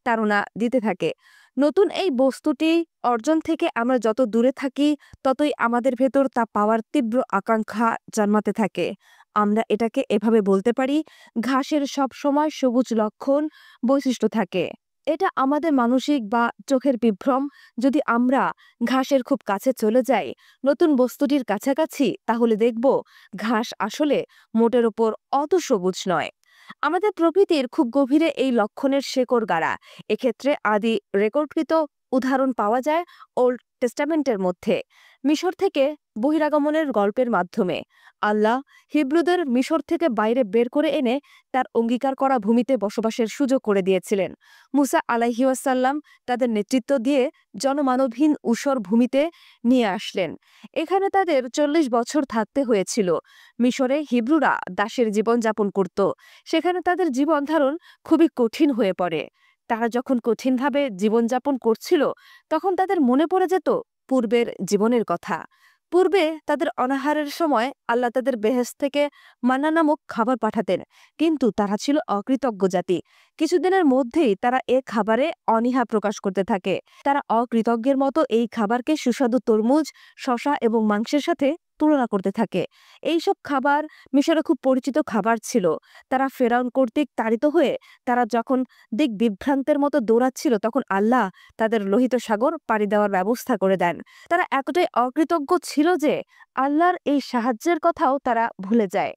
তাড়না দিতে থাকে। নতুন এই বস্তুটি অর্জন থেকে আমরা যত দূরে থাকি, ততই আমাদের ভেতর তা পাওয়ার তীব্র আকাঙ্ক্ষা জন্মাতে থাকে। আমরা এটাকে এভাবে বলতে পারি, ঘাসের সব সময় সবুজ লক্ষণ বৈশিষ্ট্য থাকে। এটা আমাদের মানসিক বা চোখের বিভ্রম। যদি আমরা ঘাসের খুব কাছে চলে যাই, নতুন বস্তুটির কাছাকাছি, তাহলে দেখব ঘাস আসলে মোটের ওপর অত সবুজ নয়। আমাদের প্রকৃতির খুব গভীরে এই লক্ষণের শেকড় গাড়া। এক্ষেত্রে আদি রেকর্ডকৃত উদাহরণ পাওয়া যায় ওল্ড টেস্টামেন্টের মধ্যে, মিশর থেকে বহিরাগমনের গল্পের মাধ্যমে। আল্লাহ হিব্রুদের মিশর থেকে বাইরে বের করে এনে তার অঙ্গীকার করা ভূমিতে বসবাসের সুযোগ করে দিয়েছিলেন। মুসা আলাইহিওয়াসাল্লাম তাদের নেতৃত্ব দিয়ে জনমানবহীন ঊষর ভূমিতে নিয়ে আসলেন। এখানে তাদের 40 বছর থাকতে হয়েছিল। মিশরে হিব্রুরা দাসের জীবনযাপন করত। সেখানে তাদের জীবন ধারণ খুবই কঠিন হয়ে পড়ে। তারা যখন কঠিনভাবে জীবনযাপন করছিল, তখন তাদের মনে পড়ে যেত পূর্বের জীবনের কথা। পূর্বে তাদের অনাহারের সময় আল্লাহ তাদের বেহেশত থেকে মান্না নামক খাবার পাঠাতেন, কিন্তু তারা ছিল অকৃতজ্ঞ জাতি। কিছুদিনের মধ্যেই তারা এ খাবারে অনীহা প্রকাশ করতে থাকে। তারা অকৃতজ্ঞের মতো এই খাবারকে সুস্বাদু তরমুজ, শসা এবং মাংসের সাথে তুলনা করতে থাকে। এইসব খাবার মিশরে খুব পরিচিত খাবার ছিল। তারা ফেরাউন কর্তৃক তাড়িত হয়ে তারা যখন দিক বিভ্রান্তের মতো দৌড়াচ্ছিল, তখন আল্লাহ তাদের লোহিত সাগর পাড়ি দেওয়ার ব্যবস্থা করে দেন। তারা এতটাই অকৃতজ্ঞ ছিল যে আল্লাহর এই সাহায্যের কথাও তারা ভুলে যায়।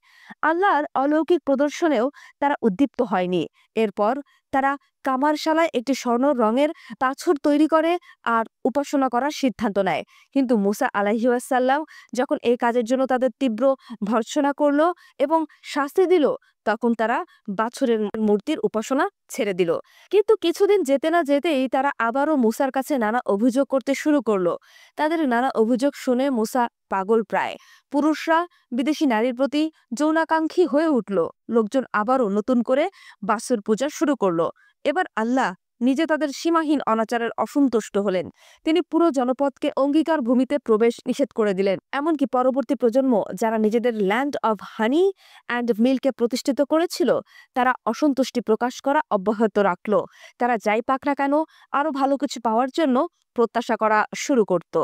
আল্লাহর অলৌকিক প্রদর্শনেও তারা উদ্দীপ্ত হয়নি। এরপর তারা কামারশালায় একটি স্বর্ণ রঙের পাথর তৈরি করে আর উপাসনা করার সিদ্ধান্ত নেয়। কিন্তু মুসা আলাইহিওয়াসাল্লাম যখন এই কাজের জন্য তাদের তীব্র ভর্ৎসনা করল এবং শাস্তি দিল, তখন তারা বাছুরের মূর্তির উপাসনা ছেড়ে দিল। কিন্তু কিছুদিন যেতে না যেতেই তারা আবারও মুসার কাছে নানা অভিযোগ করতে শুরু করলো। তাদের নানা অভিযোগ শুনে মুসা পাগল প্রায়। পুরুষরা বিদেশি নারীর প্রতি যৌনাকাঙ্ক্ষী হয়ে উঠল। লোকজন আবারও নতুন করে বাছুর পূজা শুরু করলো। এবার আল্লাহ নিজে তাদের সীমাহীন অনাচারের অসন্তুষ্ট হলেন। তিনি পুরো জনপদকে অঙ্গীকার ভূমিতে প্রবেশ নিষেধ করে দিলেন। এমনকি পরবর্তী প্রজন্ম যারা নিজেদের ল্যান্ড অব হানি অ্যান্ড মিল্ককে প্রতিষ্ঠিত করেছিল, তারা অসন্তুষ্টি প্রকাশ করা অব্যাহত রাখল। তারা যাই পাক না কেন, আরো ভালো কিছু পাওয়ার জন্য প্রত্যাশা করা শুরু করত।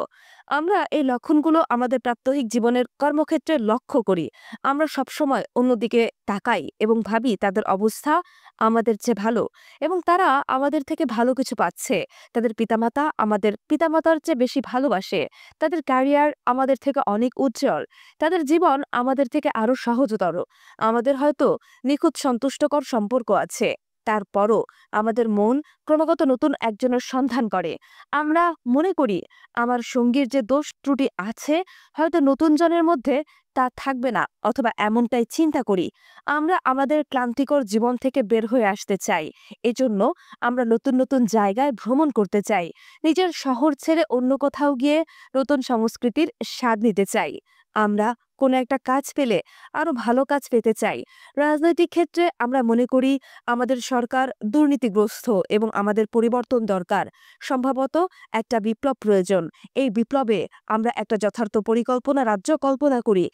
আমরা এই লক্ষণগুলো আমাদের প্রাত্যহিক জীবনের কর্মক্ষেত্রে লক্ষ্য করি। আমরা সবসময় অন্যদিকে তাকাই এবং ভাবি তাদের অবস্থা আমাদের চেয়ে ভালো এবং তারা আমাদের থেকে ভালো কিছু পাচ্ছে। তাদের পিতামাতা আমাদের পিতামাতার চেয়ে বেশি ভালোবাসে। তাদের ক্যারিয়ার আমাদের থেকে অনেক উজ্জ্বল। তাদের জীবন আমাদের থেকে আরো সহজতর। আমাদের হয়তো নিখুঁত সন্তুষ্টকর সম্পর্ক আছে। তারপরও আমাদের মন ক্রমাগত নতুন একজনের সন্ধান করে। আমরা মনে করি আমার সঙ্গীর যে দোষ ত্রুটি আছে, হয়তো নতুন জনের মধ্যে তা থাকবে না, অথবা এমনটাই চিন্তা করি। আমরা আমাদের ক্লান্তিকর জীবন থেকে বের হয়ে আসতে চাই। এজন্য আমরা নতুন নতুন জায়গায় ভ্রমণ করতে চাই। নিজের শহর ছেড়ে অন্য কোথাও গিয়ে নতুন সংস্কৃতির স্বাদ নিতে চাই। আমরা কোনো একটা কাজ পেলে আরো ভালো কাজ পেতে চাই। রাজনৈতিক ক্ষেত্রে আমরা মনে করি আমাদের সরকার দুর্নীতিগ্রস্ত এবং আমাদের পরিবর্তন দরকার। সম্ভবত একটা বিপ্লব প্রয়োজন। এই বিপ্লবে আমরা একটা যথার্থ পরিকল্পনা রাজ্য কল্পনা করি,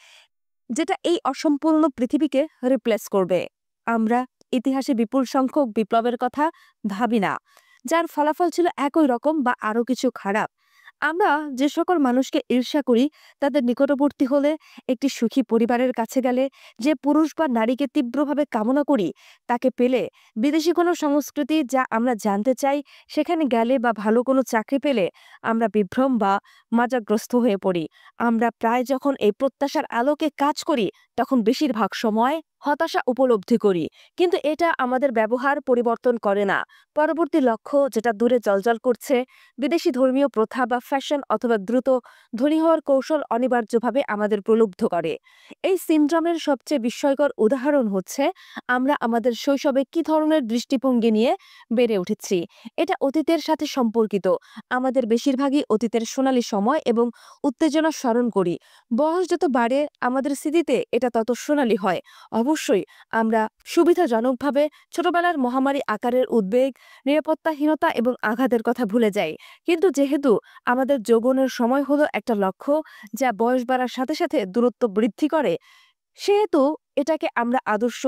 যেটা এই অসম্পূর্ণ পৃথিবীকে রিপ্লেস করবে। আমরা ইতিহাসে বিপুল সংখ্যক বিপ্লবের কথা ভাবি না, যার ফলাফল ছিল একই রকম বা আরো কিছু খারাপ। আমরা যে সকল মানুষকে ঈর্ষা করি, তাদের নিকটবর্তী হলে, একটি সুখী পরিবারের কাছে গেলে, যে পুরুষ বা নারীকে তীব্রভাবে কামনা করি, তাকে পেলে, বিদেশি কোনো সংস্কৃতি যা আমরা জানতে চাই সেখানে গেলে বা ভালো কোনো চাকরি পেলে আমরা বিভ্রম বা মাজাগ্রস্ত হয়ে পড়ি। আমরা প্রায় যখন এই প্রত্যাশার আলোকে কাজ করি, তখন বেশিরভাগ সময় হতাশা উপলব্ধি করি, কিন্তু এটা আমাদের ব্যবহার পরিবর্তন করে না। পরবর্তী লক্ষ্য, যেটা দূরে জ্বলজ্বল করছে, বিদেশি ধর্মীয় প্রথা বা ফ্যাশন অথবা দ্রুত ধনী হওয়ার কৌশল অনিবার্যভাবে আমাদের প্রলুব্ধ করে। এই সিনড্রোমের সবচেয়ে বিস্ময়কর উদাহরণ হচ্ছে আমরা আমাদের শৈশবে কি ধরনের দৃষ্টিভঙ্গি নিয়ে বেড়ে উঠেছি। এটা অতীতের সাথে সম্পর্কিত। আমাদের বেশিরভাগই অতীতের সোনালী সময় এবং উত্তেজনা স্মরণ করি। বয়স যত বাড়ে আমাদের স্মৃতিতে এটা তত সোনালী হয়। অবশ্যই আমরা সুবিধাজনকভাবে ছোটবেলার মহামারী আকারের উদ্বেগ, নিরাপত্তাহীনতা এবং আঘাতের কথা ভুলে যাই। কিন্তু যেহেতু আমাদের যৌবনের সময় হলো একটা লক্ষ্য যা বয়স বাড়ার সাথে সাথে দূরত্ব বৃদ্ধি করে, সেহেতু এটাকে আমরা আদর্শ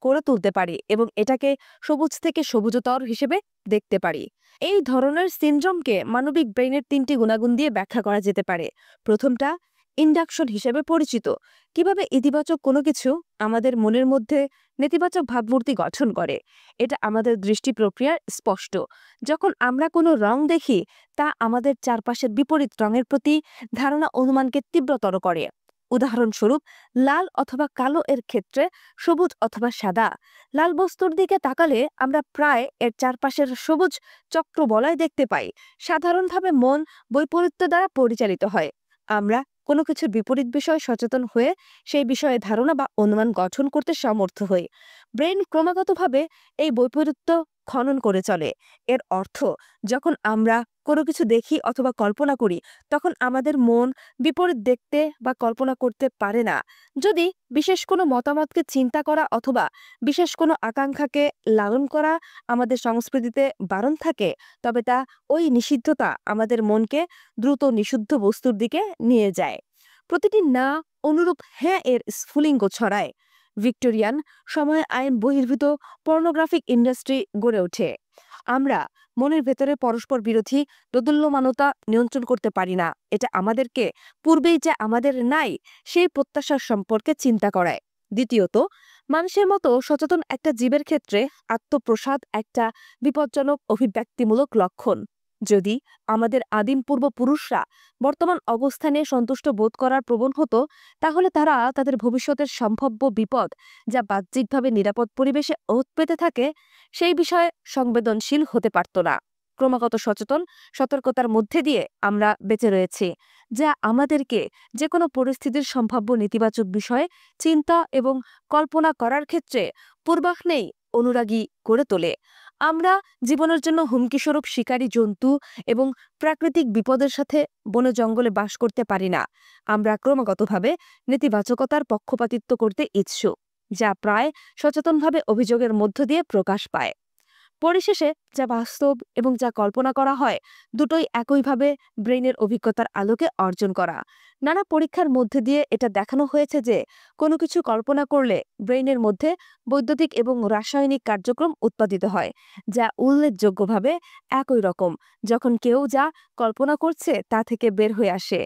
করে তুলতে পারি এবং এটাকে সবুজ থেকে সবুজতর হিসেবে দেখতে পারি। এই ধরনের সিনড্রোমকে মানবিক ব্রেইনের 3টি গুণাগুণ দিয়ে ব্যাখ্যা করা যেতে পারে। প্রথমটা ইন্ডাকশন হিসেবে পরিচিত। কিভাবে ইতিবাচক কোনো কিছু আমাদের মনের মধ্যে নেতিবাচক ভাবমূর্তি গঠন করে। এটা আমাদের দৃষ্টি প্রক্রিয়ার স্পষ্ট। যখন আমরা কোনো রং দেখি, তা আমাদের চারপাশের বিপরীত রঙের প্রতি ধারণা অনুমানকে তীব্রতর করে। উদাহরণস্বরূপ, লাল অথবা কালো এর ক্ষেত্রে সবুজ অথবা সাদা। লাল বস্তুর দিকে তাকালে আমরা প্রায় এর চারপাশের সবুজ চক্র বলয় দেখতে পাই। সাধারণভাবে মন বৈপরীত্য দ্বারা পরিচালিত হয়। আমরা কোনো কিছুর বিপরীত বিষয়ে সচেতন হয়ে সেই বিষয়ে ধারণা বা অনুমান গঠন করতে সমর্থ হই। ব্রেন ক্রমাগতভাবে এই বৈপরীত্য খনন করে চলে। এর অর্থ, যখন আমরা কোনো কিছু দেখি অথবা কল্পনা করি, তখন আমাদের মন বিপরীত দেখতে বা কল্পনা করতে পারে না। যদি বিশেষ কোনো মতামতকে চিন্তা করা অথবা বিশেষ কোনো আকাঙ্ক্ষাকে লালন করা আমাদের সংস্কৃতিতে বারণ থাকে, তবে তা ওই নিষিদ্ধতা আমাদের মনকে দ্রুত নিষিদ্ধ বস্তুর দিকে নিয়ে যায়। প্রতিটি না অনুরূপ হ্যাঁ এর স্ফুলিঙ্গ ছড়ায়। ভিক্টোরিয়ান সময়ে আইন বহির্ভূত পর্নোগ্রাফিক ইন্ডাস্ট্রি গড়ে ওঠে। আমরা মনের ভেতরে পরস্পর বিরোধী দোদুল্যমানতা নিয়ন্ত্রণ করতে পারি না। এটা আমাদেরকে পূর্বেই যে আমাদের নাই সেই প্রত্যাশার সম্পর্কে চিন্তা করায়। দ্বিতীয়ত, মানুষের মতো সচেতন একটা জীবের ক্ষেত্রে আত্মপ্রসাদ একটা বিপজ্জনক অভিব্যক্তিমূলক লক্ষণ। যদি আমাদের আদিম পূর্বপুরুষরা বর্তমান অবস্থানে সন্তুষ্ট বোধ করার প্রবণ হতো, তাহলে তারা তাদের ভবিষ্যতের সম্ভাব্য বিপদ, যা বাহ্যিকভাবে নিরাপদ পরিবেশে ওত পেতে থাকে, সেই বিষয়ে সংবেদনশীল হতে পারত না। ক্রমাগত সচেতন সতর্কতার মধ্যে দিয়ে আমরা বেঁচে রয়েছি, যা আমাদেরকে যে কোনো পরিস্থিতির সম্ভাব্য নেতিবাচক বিষয়ে চিন্তা এবং কল্পনা করার ক্ষেত্রে পূর্বাহ্নেই অনুরাগী করে তোলে। আমরা জীবনের জন্য হুমকিস্বরূপ শিকারী জন্তু এবং প্রাকৃতিক বিপদের সাথে বনে জঙ্গলে বাস করতে পারি না। আমরা ক্রমাগতভাবে নেতিবাচকতার পক্ষপাতিত্ব করতে ইচ্ছুক, যা প্রায় সচেতনভাবে অভিযোগের মধ্য দিয়ে প্রকাশ পায়। পরিশেষে যা বাস্তব এবং যা কল্পনা করা হয়, দুটোই একইভাবে ব্রেইনের অভিজ্ঞতার আলোকে অর্জন করা। নানা পরীক্ষার মধ্যে দিয়ে এটা দেখানো হয়েছে যে কোনো কিছু কল্পনা করলে ব্রেইনের মধ্যে বৈদ্যুতিক এবং রাসায়নিক কার্যক্রম উৎপাদিত হয়, যা উল্লেখযোগ্যভাবে একই রকম যখন কেউ যা কল্পনা করছে তা থেকে বের হয়ে আসে।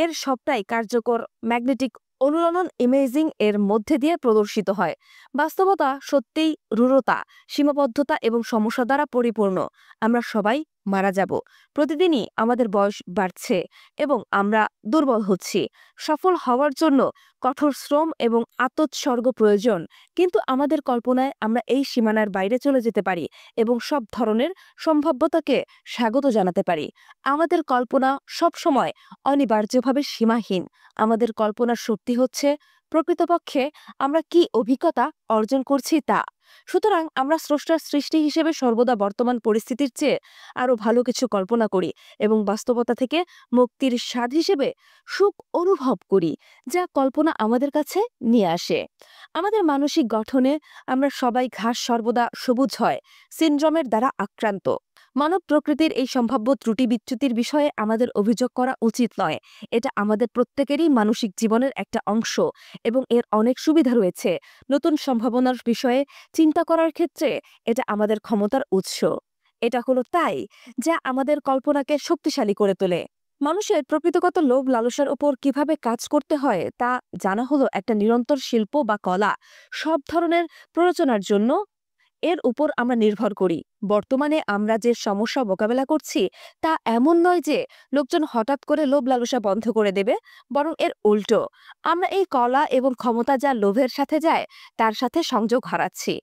এর সবটাই কার্যকর ম্যাগনেটিক অনুরণন ইমেজিং এর মধ্যে দিয়ে প্রদর্শিত হয়। বাস্তবতা সত্যিই রূঢ়তা, সীমাবদ্ধতা এবং সমস্যা দ্বারা পরিপূর্ণ। আমরা সবাই মারা যাব। প্রতিদিনই আমাদের বয়স বাড়ছে এবং আমরা দুর্বল হচ্ছি। সফল হওয়ার জন্য কঠোর শ্রম এবং আত্মোৎসর্গ প্রয়োজন। কিন্তু আমাদের কল্পনায় আমরা এই সীমানার বাইরে চলে যেতে পারি এবং সব ধরনের সম্ভাব্যতাকে স্বাগত জানাতে পারি। আমাদের কল্পনা সবসময় অনিবার্যভাবে সীমাহীন। আমাদের কল্পনার শক্তি হচ্ছে প্রকৃতপক্ষে আমরা কি অভিজ্ঞতা অর্জন করছি তা। সুতরাং আমরা স্রষ্টার সৃষ্টি হিসেবে সর্বদা বর্তমান পরিস্থিতির চেয়ে আরো ভালো কিছু কল্পনা করি এবং বাস্তবতা থেকে মুক্তির স্বাদ হিসেবে সুখ অনুভব করি, যা কল্পনা আমাদের কাছে নিয়ে আসে। আমাদের মানসিক গঠনে আমরা সবাই ঘাস সর্বদা সবুজ হয় সিনড্রোমের দ্বারা আক্রান্ত। মানব প্রকৃতির এই সম্ভাব্য ত্রুটি বিচ্যুতির বিষয়ে আমাদের অভিযোগ করা উচিত নয়। এটা আমাদের প্রত্যেকেরই মানসিক জীবনের একটা অংশ এবং এর অনেক সুবিধা রয়েছে। নতুন সম্ভাবনার বিষয়ে চিন্তা করার ক্ষেত্রে এটা আমাদের ক্ষমতার উৎস। এটা হলো তাই যা আমাদের কল্পনাকে শক্তিশালী করে তোলে। মানুষের প্রকৃতিগত লোভ লালসার উপর কিভাবে কাজ করতে হয় তা জানা হলো একটা নিরন্তর শিল্প বা কলা। সব ধরনের প্ররোচনার জন্য এর উপর আমরা নির্ভর করি। বর্তমানে আমরা যে সমস্যা মোকাবেলা করছি তা এমন নয় যে লোকজন হঠাৎ করে লোভ লালসা বন্ধ করে দেবে, বরং এর উল্টো। আমরা এই কলা এবং ক্ষমতা যা লোভের সাথে যায় তার সাথে সংযোগ হারাচ্ছি।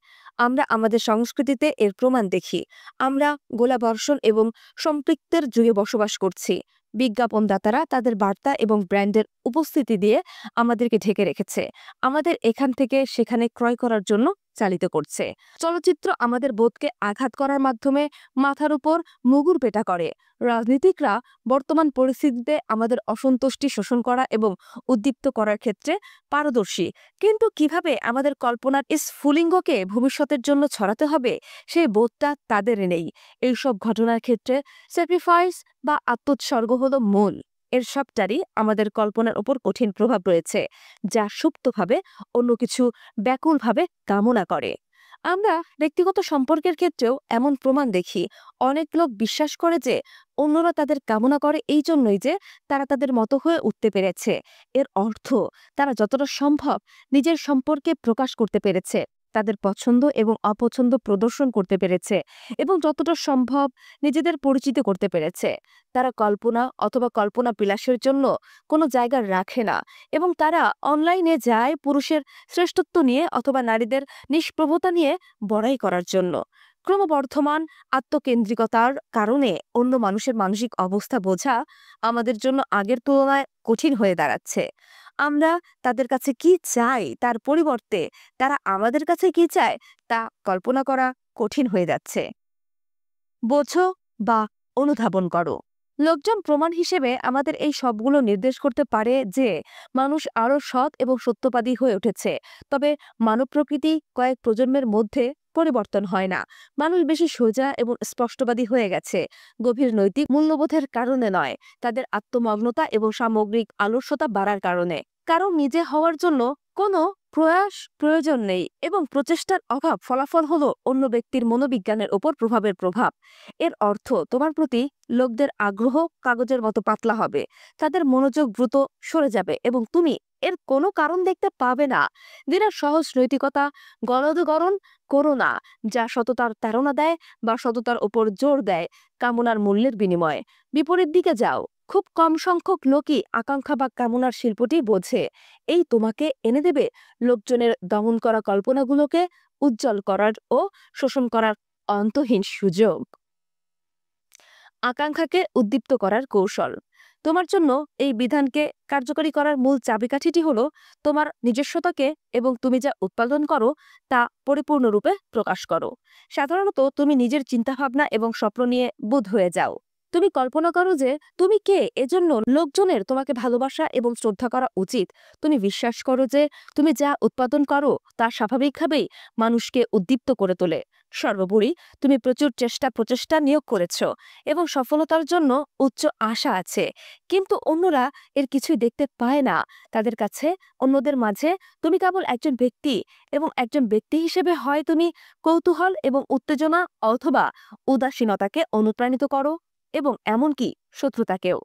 আমরা আমাদের সংস্কৃতিতে এর প্রমাণ দেখি। আমরা গোলাবর্ষণ এবং সম্পৃক্তের যুগে বসবাস করছি। বিজ্ঞাপনদাতারা তাদের বার্তা এবং ব্র্যান্ডের উপস্থিতি দিয়ে আমাদেরকে ঢেকে রেখেছে, আমাদের এখান থেকে সেখানে ক্রয় করার জন্য চালিত করছে। চলচ্চিত্র আমাদের বোধকে আঘাত করার মাধ্যমে মাথার উপর মুগুর পেটা করে। রাজনীতিকরা বর্তমান পরিস্থিতিতে আমাদের অসন্তুষ্টি শোষণ করা এবং উদ্দীপ্ত করার ক্ষেত্রে পারদর্শী, কিন্তু কিভাবে আমাদের কল্পনার স্ফুলিঙ্গকে ভবিষ্যতের জন্য ছড়াতে হবে সেই বোধটা তাদের নেই। এইসব ঘটনার ক্ষেত্রে স্যাক্রিফাইস বা আত্মোৎসর্গ হলো মূল। এর সবটারই আমাদের কল্পনার উপর কঠিন প্রভাব রয়েছে, যা সুপ্তভাবে অন্য কিছু ব্যাকুলভাবে কামনা করে। আমরা ব্যক্তিগত সম্পর্কের ক্ষেত্রেও এমন প্রমাণ দেখি। অনেক লোক বিশ্বাস করে যে অন্যরা তাদের কামনা করে এই জন্যই যে তারা তাদের মতো হয়ে উঠতে পেরেছে। এর অর্থ তারা যতটা সম্ভব নিজের সম্পর্কে প্রকাশ করতে পেরেছে, তাদের পছন্দ এবং অপছন্দ প্রদর্শন করতে পেরেছে, এবং যতটা সম্ভব নিজেদের পরিচিত করতে পেরেছে। তারা কল্পনা অথবা কল্পনা বিলাসের জন্য কোনো জায়গা রাখে না, এবং তারা অনলাইনে যায় পুরুষের শ্রেষ্ঠত্ব নিয়ে অথবা নারীদের নিষ্প্রভতা নিয়ে বড়াই করার জন্য। ক্রমবর্ধমান আত্মকেন্দ্রিকতার কারণে অন্য মানুষের মানসিক অবস্থা বোঝা আমাদের জন্য আগের তুলনায় কঠিন হয়ে দাঁড়াচ্ছে। আমরা তাদের কাছে কি চাই তার পরিবর্তে তারা আমাদের কাছে কি চায় তা কল্পনা করা কঠিন হয়ে যাচ্ছে। বোঝো বা অনুধাবন করো। লোকজন প্রমাণ হিসেবে আমাদের এই সবগুলো নির্দেশ করতে পারে যে মানুষ আরও সৎ এবং সত্যবাদী হয়ে উঠেছে। তবে মানব প্রকৃতি কয়েক প্রজন্মের মধ্যে পরিবর্তন হয় না। মানুষ বেশি সোজা এবং স্পষ্টবাদী হয়ে গেছে, গভীর নৈতিক মূল্যবোধের কারণে নয়, তাদের আত্মমগ্নতা এবং সামগ্রিক আলস্যতা বাড়ার কারণে। কারণ নিজে হওয়ার জন্য কোনো প্রয়াস প্রয়োজন নেই, এবং প্রচেষ্টার অভাব ফলাফল হলো অন্য ব্যক্তির মনোবিজ্ঞানের উপর প্রভাবের প্রভাব। এর অর্থ তোমার প্রতি লোকদের আগ্রহ কাগজের মতো পাতলা হবে, তাদের মনোযোগ দ্রুত সরে যাবে এবং তুমি এর কোনো কারণ দেখতে পাবে না। দিনের সহজ নৈতিকতা গলদগরণ করো না, যা সততার তাড়না দেয় বা সততার উপর জোর দেয় কামনার মূল্যের বিনিময়ে। বিপরীত দিকে যাও। খুব কম সংখ্যক লোকই আকাঙ্ক্ষা বা কামনার শিল্পটি বোঝে। এই তোমাকে এনে দেবে লোকজনের দমন করা কল্পনাগুলোকে উজ্জ্বল করার ও শোষণ করার অন্তহীন সুযোগ। আকাঙ্ক্ষাকে উদ্দীপ্ত করার কৌশল। তোমার জন্য এই বিধানকে কার্যকরী করার মূল চাবিকাঠিটি হলো তোমার নিজস্বতাকে এবং তুমি যা উৎপাদন করো তা পরিপূর্ণরূপে প্রকাশ করো। সাধারণত তুমি নিজের চিন্তাভাবনা এবং স্বপ্ন নিয়ে বোধ হয়ে যাও। তুমি কল্পনা করো যে তুমি কে, এজন্য লোকজনের তোমাকে ভালোবাসা এবং শ্রদ্ধা করা উচিত। তুমি বিশ্বাস করো যে তুমি যা উৎপাদন করো তা স্বাভাবিকভাবেই মানুষকে উদ্দীপ্ত করে তোলে। সর্বোপরি তুমি প্রচুর প্রচেষ্টা নিয়োগ করেছ এবং সফলতার জন্য উচ্চ আশা আছে, কিন্তু অন্যরা এর কিছুই দেখতে পায় না। তাদের কাছে অন্যদের মাঝে তুমি কেবল একজন ব্যক্তি, এবং একজন ব্যক্তি হিসেবে হয় তুমি কৌতূহল এবং উত্তেজনা অথবা উদাসীনতাকে অনুপ্রাণিত করো, এবং এমনকি শত্রুতাকেও।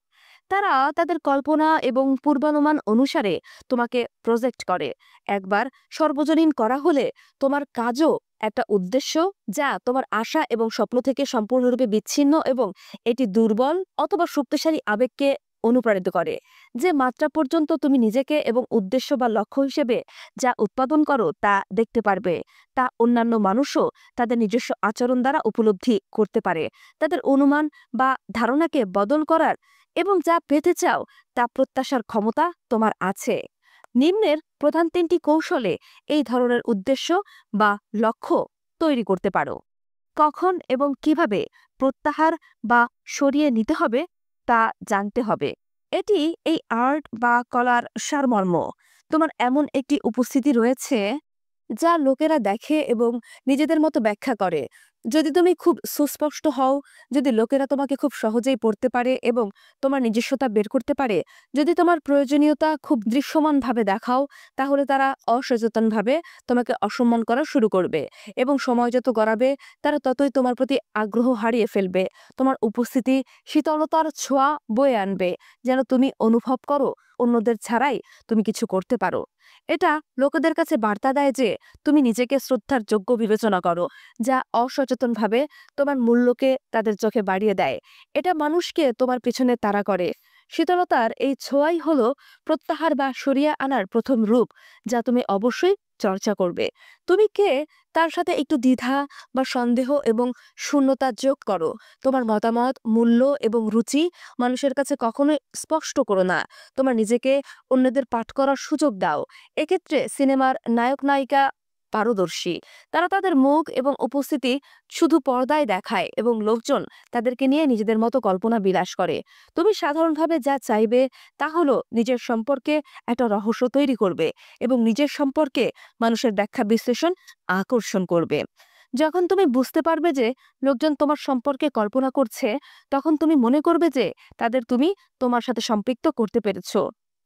তারা তাদের কল্পনা এবং পূর্বানুমান অনুসারে তোমাকে প্রজেক্ট করে। একবার সর্বজনীন করা হলে তোমার কাজও একটা উদ্দেশ্য যা তোমার আশা এবং স্বপ্ন থেকে সম্পূর্ণরূপে বিচ্ছিন্ন, এবং এটি দুর্বল অথবা শক্তিশালী আবেগকে অনুপ্রাণিত করে। যে মাত্রা পর্যন্ত তুমি নিজেকে এবং উদ্দেশ্য বা লক্ষ্য হিসেবে যা উৎপাদন করো তা দেখতে পারবে, তা অন্যান্য মানুষও তাদের নিজস্ব আচরণ দ্বারা উপলব্ধি করতে পারে। তাদের অনুমান বা ধারণাকে বদল করার এবং যা পেতে চাও তা প্রত্যাশার ক্ষমতা তোমার আছে। নিম্নের প্রধান তিনটি কৌশলে এই ধরনের উদ্দেশ্য বা লক্ষ্য তৈরি করতে পারো। কখন এবং কিভাবে প্রত্যাহার বা সরিয়ে নিতে হবে তা জানতে হবে। এটি এই আর্ট বা কলার সারমর্ম। তোমার এমন একটি উপস্থিতি রয়েছে যা লোকেরা দেখে এবং নিজেদের মতো ব্যাখ্যা করে। যদি তুমি খুব সুস্পষ্ট হও, যদি লোকেরা তোমাকে খুব সহজেই পড়তে পারে এবং তোমার নিজস্বতা বের করতে পারে, যদি তোমার প্রয়োজনীয়তা খুব দৃশ্যমানভাবে দেখাও, তাহলে তারা অসচেতনভাবে তোমাকে অসম্মান করা শুরু করবে, এবং সময় যত গড়াবে তারা ততই তোমার প্রতি আগ্রহ হারিয়ে ফেলবে। তোমার উপস্থিতি শীতলতার ছোঁয়া বয়ে আনবে, যেন তুমি অনুভব করো অন্যদের ছাড়াই তুমি কিছু করতে পারো। এটা লোকেদের কাছে বার্তা দেয় যে তুমি নিজেকে শ্রদ্ধার যোগ্য বিবেচনা করো, যা অসচেতনভাবে তোমার মূল্যকে তাদের চোখে বাড়িয়ে দেয়। এটা মানুষকে তোমার পিছনে তাড়া করে। শীতলতার এই ছোঁয়াই হলো প্রত্যাহার বা সরিয়ে আনার প্রথম রূপ, যা তুমি অবশ্যই চর্চা করবে। তুমি কে তার সাথে একটু দ্বিধা বা সন্দেহ এবং শূন্যতা যোগ করো। তোমার মতামত, মূল্য এবং রুচি মানুষের কাছে কখনোই স্পষ্ট করো না। তোমার নিজেকে অন্যদের পাঠ করার সুযোগ দাও। এক্ষেত্রে সিনেমার নায়ক নায়িকা পারদর্শী। তারা তাদের মুখ এবং উপস্থিতি শুধু পর্দায় দেখায় এবং লোকজন তাদেরকে নিয়ে নিজেদের মতো কল্পনা বিলাস করে। তুমি সাধারণভাবে যা চাইবে তা হলো নিজের সম্পর্কে একটা রহস্য তৈরি করবে এবং নিজের সম্পর্কে মানুষের ব্যাখ্যা বিশ্লেষণ আকর্ষণ করবে। যখন তুমি বুঝতে পারবে যে লোকজন তোমার সম্পর্কে কল্পনা করছে, তখন তুমি মনে করবে যে তুমি তোমার সাথে সম্পৃক্ত করতে পেরেছ।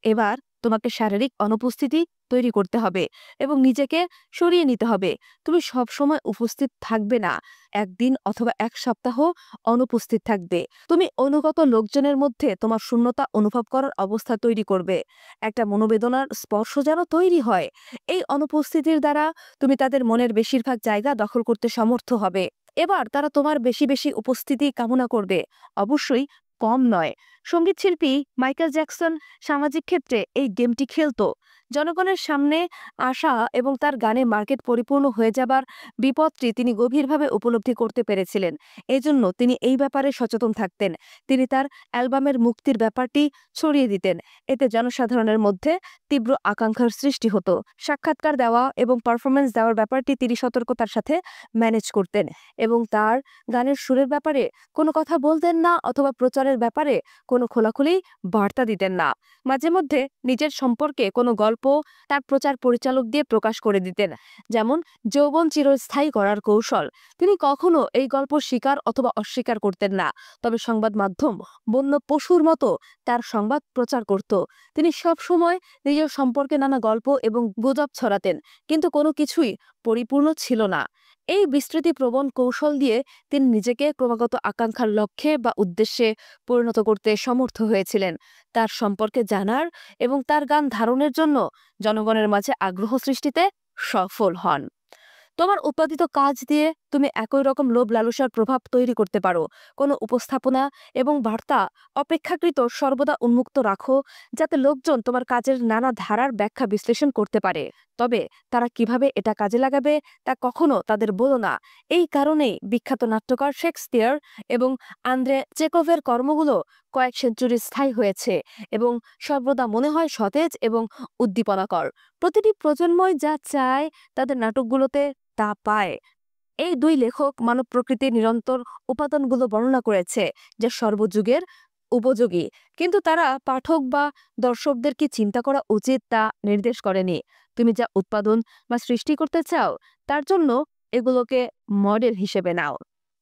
এবার তোমাকে শারীরিক অনুপস্থিতি তৈরি করতে হবে এবং নিজেকে সরিয়ে নিতে হবে। তুমি সব সময় উপস্থিত থাকবে না, একদিন অথবা এক সপ্তাহ অনুপস্থিত থাকবে। তুমি অনুগত লোকজনের মধ্যে তোমার শূন্যতা অনুভব করার অবস্থা তৈরি করবে। একটা মনোবেদনার স্পর্শ যেন তৈরি হয়। এই অনুপস্থিতির দ্বারা তুমি তাদের মনের বেশিরভাগ জায়গা দখল করতে সমর্থ হবে। এবার তারা তোমার বেশি বেশি উপস্থিতি কামনা করবে, অবশ্যই কম নয়। সঙ্গীতশিল্পী মাইকেল জ্যাকসন সামাজিক ক্ষেত্রে এই গেমটি খেলতো। জনগণের সামনে আসা এবং তার গানে মার্কেট পরিপূর্ণ হয়ে যাবার বিপদটি তিনি গভীরভাবে উপলব্ধি করতে পেরেছিলেন। এজন্য তিনি এই ব্যাপারে সচেতন থাকতেন। তিনি তার অ্যালবামের মুক্তির ব্যাপারটি ছড়িয়ে দিতেন। এতে জনসাধারণের মধ্যে তীব্র আকাঙ্ক্ষার সৃষ্টি হতো। সাক্ষাৎকার দেওয়া এবং পারফরমেন্স দেওয়ার ব্যাপারটি তিনি সতর্কতার সাথে ম্যানেজ করতেন এবং তার গানের সুরের ব্যাপারে কোনো কথা বলতেন না অথবা প্রচারের ব্যাপারে কোনো খোলাখুলি বার্তা দিতেন না। মাঝে মধ্যে নিজের সম্পর্কে কোনো গল্প তার প্রচার পরিচালক দিয়ে প্রকাশ করে দিতেন, যেমন যৌবন চিরস্থায়ী করার কৌশল। তিনি কখনো এই গল্প স্বীকার অথবা অস্বীকার করতেন না, তবে সংবাদ মাধ্যম বন্য পশুর মতো তার সংবাদ প্রচার করত। তিনি সব সময় নিজের সম্পর্কে নানা গল্প এবং গুজব ছড়াতেন, কিন্তু কোনো কিছুই পরিপূর্ণ ছিল না। এই বিস্তৃতিপ্রবণ কৌশল দিয়ে তিনি নিজেকে ক্রমাগত আকাঙ্ক্ষার লক্ষ্যে বা উদ্দেশ্যে পরিণত করতে সমর্থ হয়েছিলেন। তার সম্পর্কে জানার এবং তার গান ধারণের জন্য জনগণের মাঝে আগ্রহ সৃষ্টিতে সফল হন। তোমার উৎপাদিত কাজ দিয়ে তুমি একই রকম লোভ লালসার প্রভাব তৈরি করতে পারো। কোনো উপস্থাপনা এবং বার্তা অপেক্ষাকৃত সর্বদা উন্মুক্ত রাখো, যাতে লোকজন তোমার কাজের নানা ধারার ব্যাখ্যা বিশ্লেষণ করতে পারে। তবে তারা কিভাবে এটা কাজে লাগাবে তা কখনো তাদের বলো না। এই কারণেই বিখ্যাত নাট্যকার শেক্সপিয়ার এবং আন্দ্রে চেকভের কর্মগুলো কয়েক সেঞ্চুরি স্থায়ী হয়েছে এবং সর্বদা মনে হয় সতেজ এবং উদ্দীপনাকর। প্রতিটি প্রজন্মই যা চায় তাদের নাটকগুলোতে তা পায়। এই দুই লেখক মানব প্রকৃতির নিরন্তর উপাদানগুলো বর্ণনা করেছে, যা সর্বযুগের উপযোগী, কিন্তু তারা পাঠক বা দর্শকদের কি চিন্তা করা উচিত তা নির্দেশ করেনি। তুমি যা উৎপাদন বা সৃষ্টি করতে চাও তার জন্য এগুলোকে মডেল হিসেবে নাও।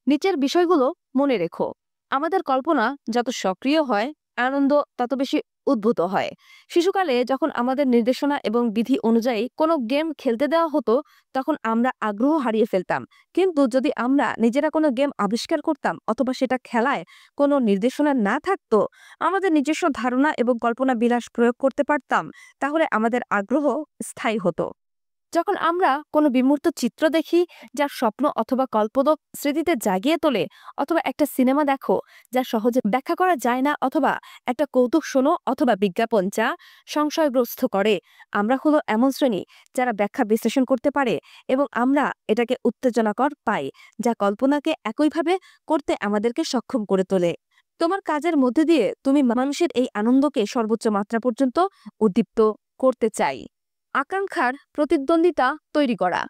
নিচের বিষয়গুলো মনে রেখো। আমাদের কল্পনা যত সক্রিয় হয়, আনন্দ তত বেশি উদ্ভূত হয়। শিশুকালে যখন আমাদের নির্দেশনা এবং বিধি অনুযায়ী কোনো গেম খেলতে দেওয়া হতো, তখন আমরা আগ্রহ হারিয়ে ফেলতাম। কিন্তু যদি আমরা নিজেরা কোনো গেম আবিষ্কার করতাম অথবা সেটা খেলায় কোনো নির্দেশনা না থাকতো, আমাদের নিজস্ব ধারণা এবং কল্পনা বিলাস প্রয়োগ করতে পারতাম, তাহলে আমাদের আগ্রহ স্থায়ী হতো। যখন আমরা কোনো বিমূর্ত চিত্র দেখি যা স্বপ্ন অথবা কল্পদক স্মৃতিতে জাগিয়ে তোলে, অথবা একটা সিনেমা দেখো যা সহজে ব্যাখ্যা করা যায় না, অথবা একটা কৌতুক শোনো অথবা বিজ্ঞাপন যা সংশয়গ্রস্ত করে, আমরা হলো এমন শ্রেণী যারা ব্যাখ্যা বিশ্লেষণ করতে পারে এবং আমরা এটাকে উত্তেজনাকর পাই, যা কল্পনাকে একইভাবে করতে আমাদেরকে সক্ষম করে তোলে। তোমার কাজের মধ্যে দিয়ে তুমি মানুষের এই আনন্দকে সর্বোচ্চ মাত্রা পর্যন্ত উদ্দীপ্ত করতে চাই। আকাঙ্ক্ষার প্রতিদ্বন্দ্বিতা তৈরি করা।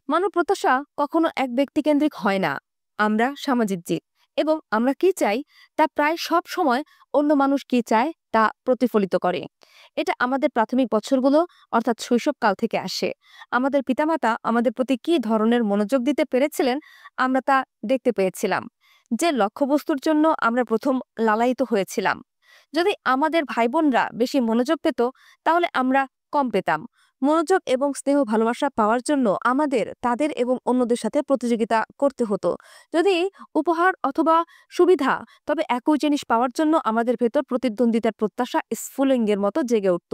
মানব প্রত্যাশা কখনো এক ব্যক্তিকেন্দ্রিক হয় না। আমরা সামাজিক জীব এবং আমরা কি চাই তা প্রায় সব সময় অন্য মানুষ কি চায় তা প্রতিফলিত করে। এটা আমাদের প্রাথমিক বছরগুলো অর্থাৎ শৈশবকাল থেকে আসে। আমাদের পিতামাতা আমাদের প্রতি কি ধরনের মনোযোগ দিতে পেরেছিলেন আমরা তা দেখতে পেয়েছিলাম। যে লক্ষ্যবস্তুর জন্য আমরা প্রথম লালায়িত হয়েছিলাম, যদি আমাদের ভাই বোনরা বেশি মনোযোগ পেত তাহলে আমরা কম পেতাম। মনোযোগ এবং স্নেহ ভালোবাসা পাওয়ার জন্য আমাদের তাদের এবং অন্যদের সাথে প্রতিযোগিতা করতে হতো। যদি উপহার অথবা সুবিধা, তবে একই জিনিস পাওয়ার জন্য আমাদের ভেতর প্রতিদ্বন্দ্বিতার প্রত্যাশা স্ফুলিঙ্গের মতো জেগে উঠত।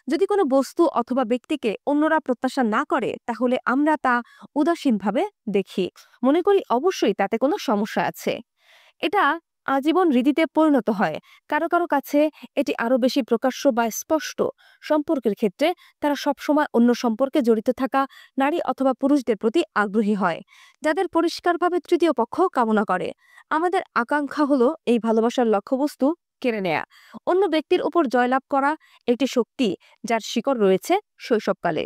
যদি কোনো বস্তু অথবা ব্যক্তিকে অন্যরা প্রত্যাশা না করে, তাহলে আমরা তা উদাসীনভাবে দেখি, মনে করি অবশ্যই তাতে কোনো সমস্যা আছে। এটা আজীবন রীতিতে পরিণত হয়। কারো কারো কাছে এটি আরো বেশি প্রকাশ্য বা স্পষ্ট। সম্পর্কের ক্ষেত্রে তারা সবসময় অন্য সম্পর্কে জড়িত থাকা নারী অথবা পুরুষদের প্রতি আগ্রহী হয়, যাদের পরিষ্কারভাবে তৃতীয় পক্ষ কামনা করে। আমাদের আকাঙ্ক্ষা হলো এই ভালোবাসার লক্ষ্যবস্তু কেড়ে নেয়া, অন্য ব্যক্তির উপর জয়লাভ করা, একটি শক্তি যার শিকড় রয়েছে শৈশবকালে।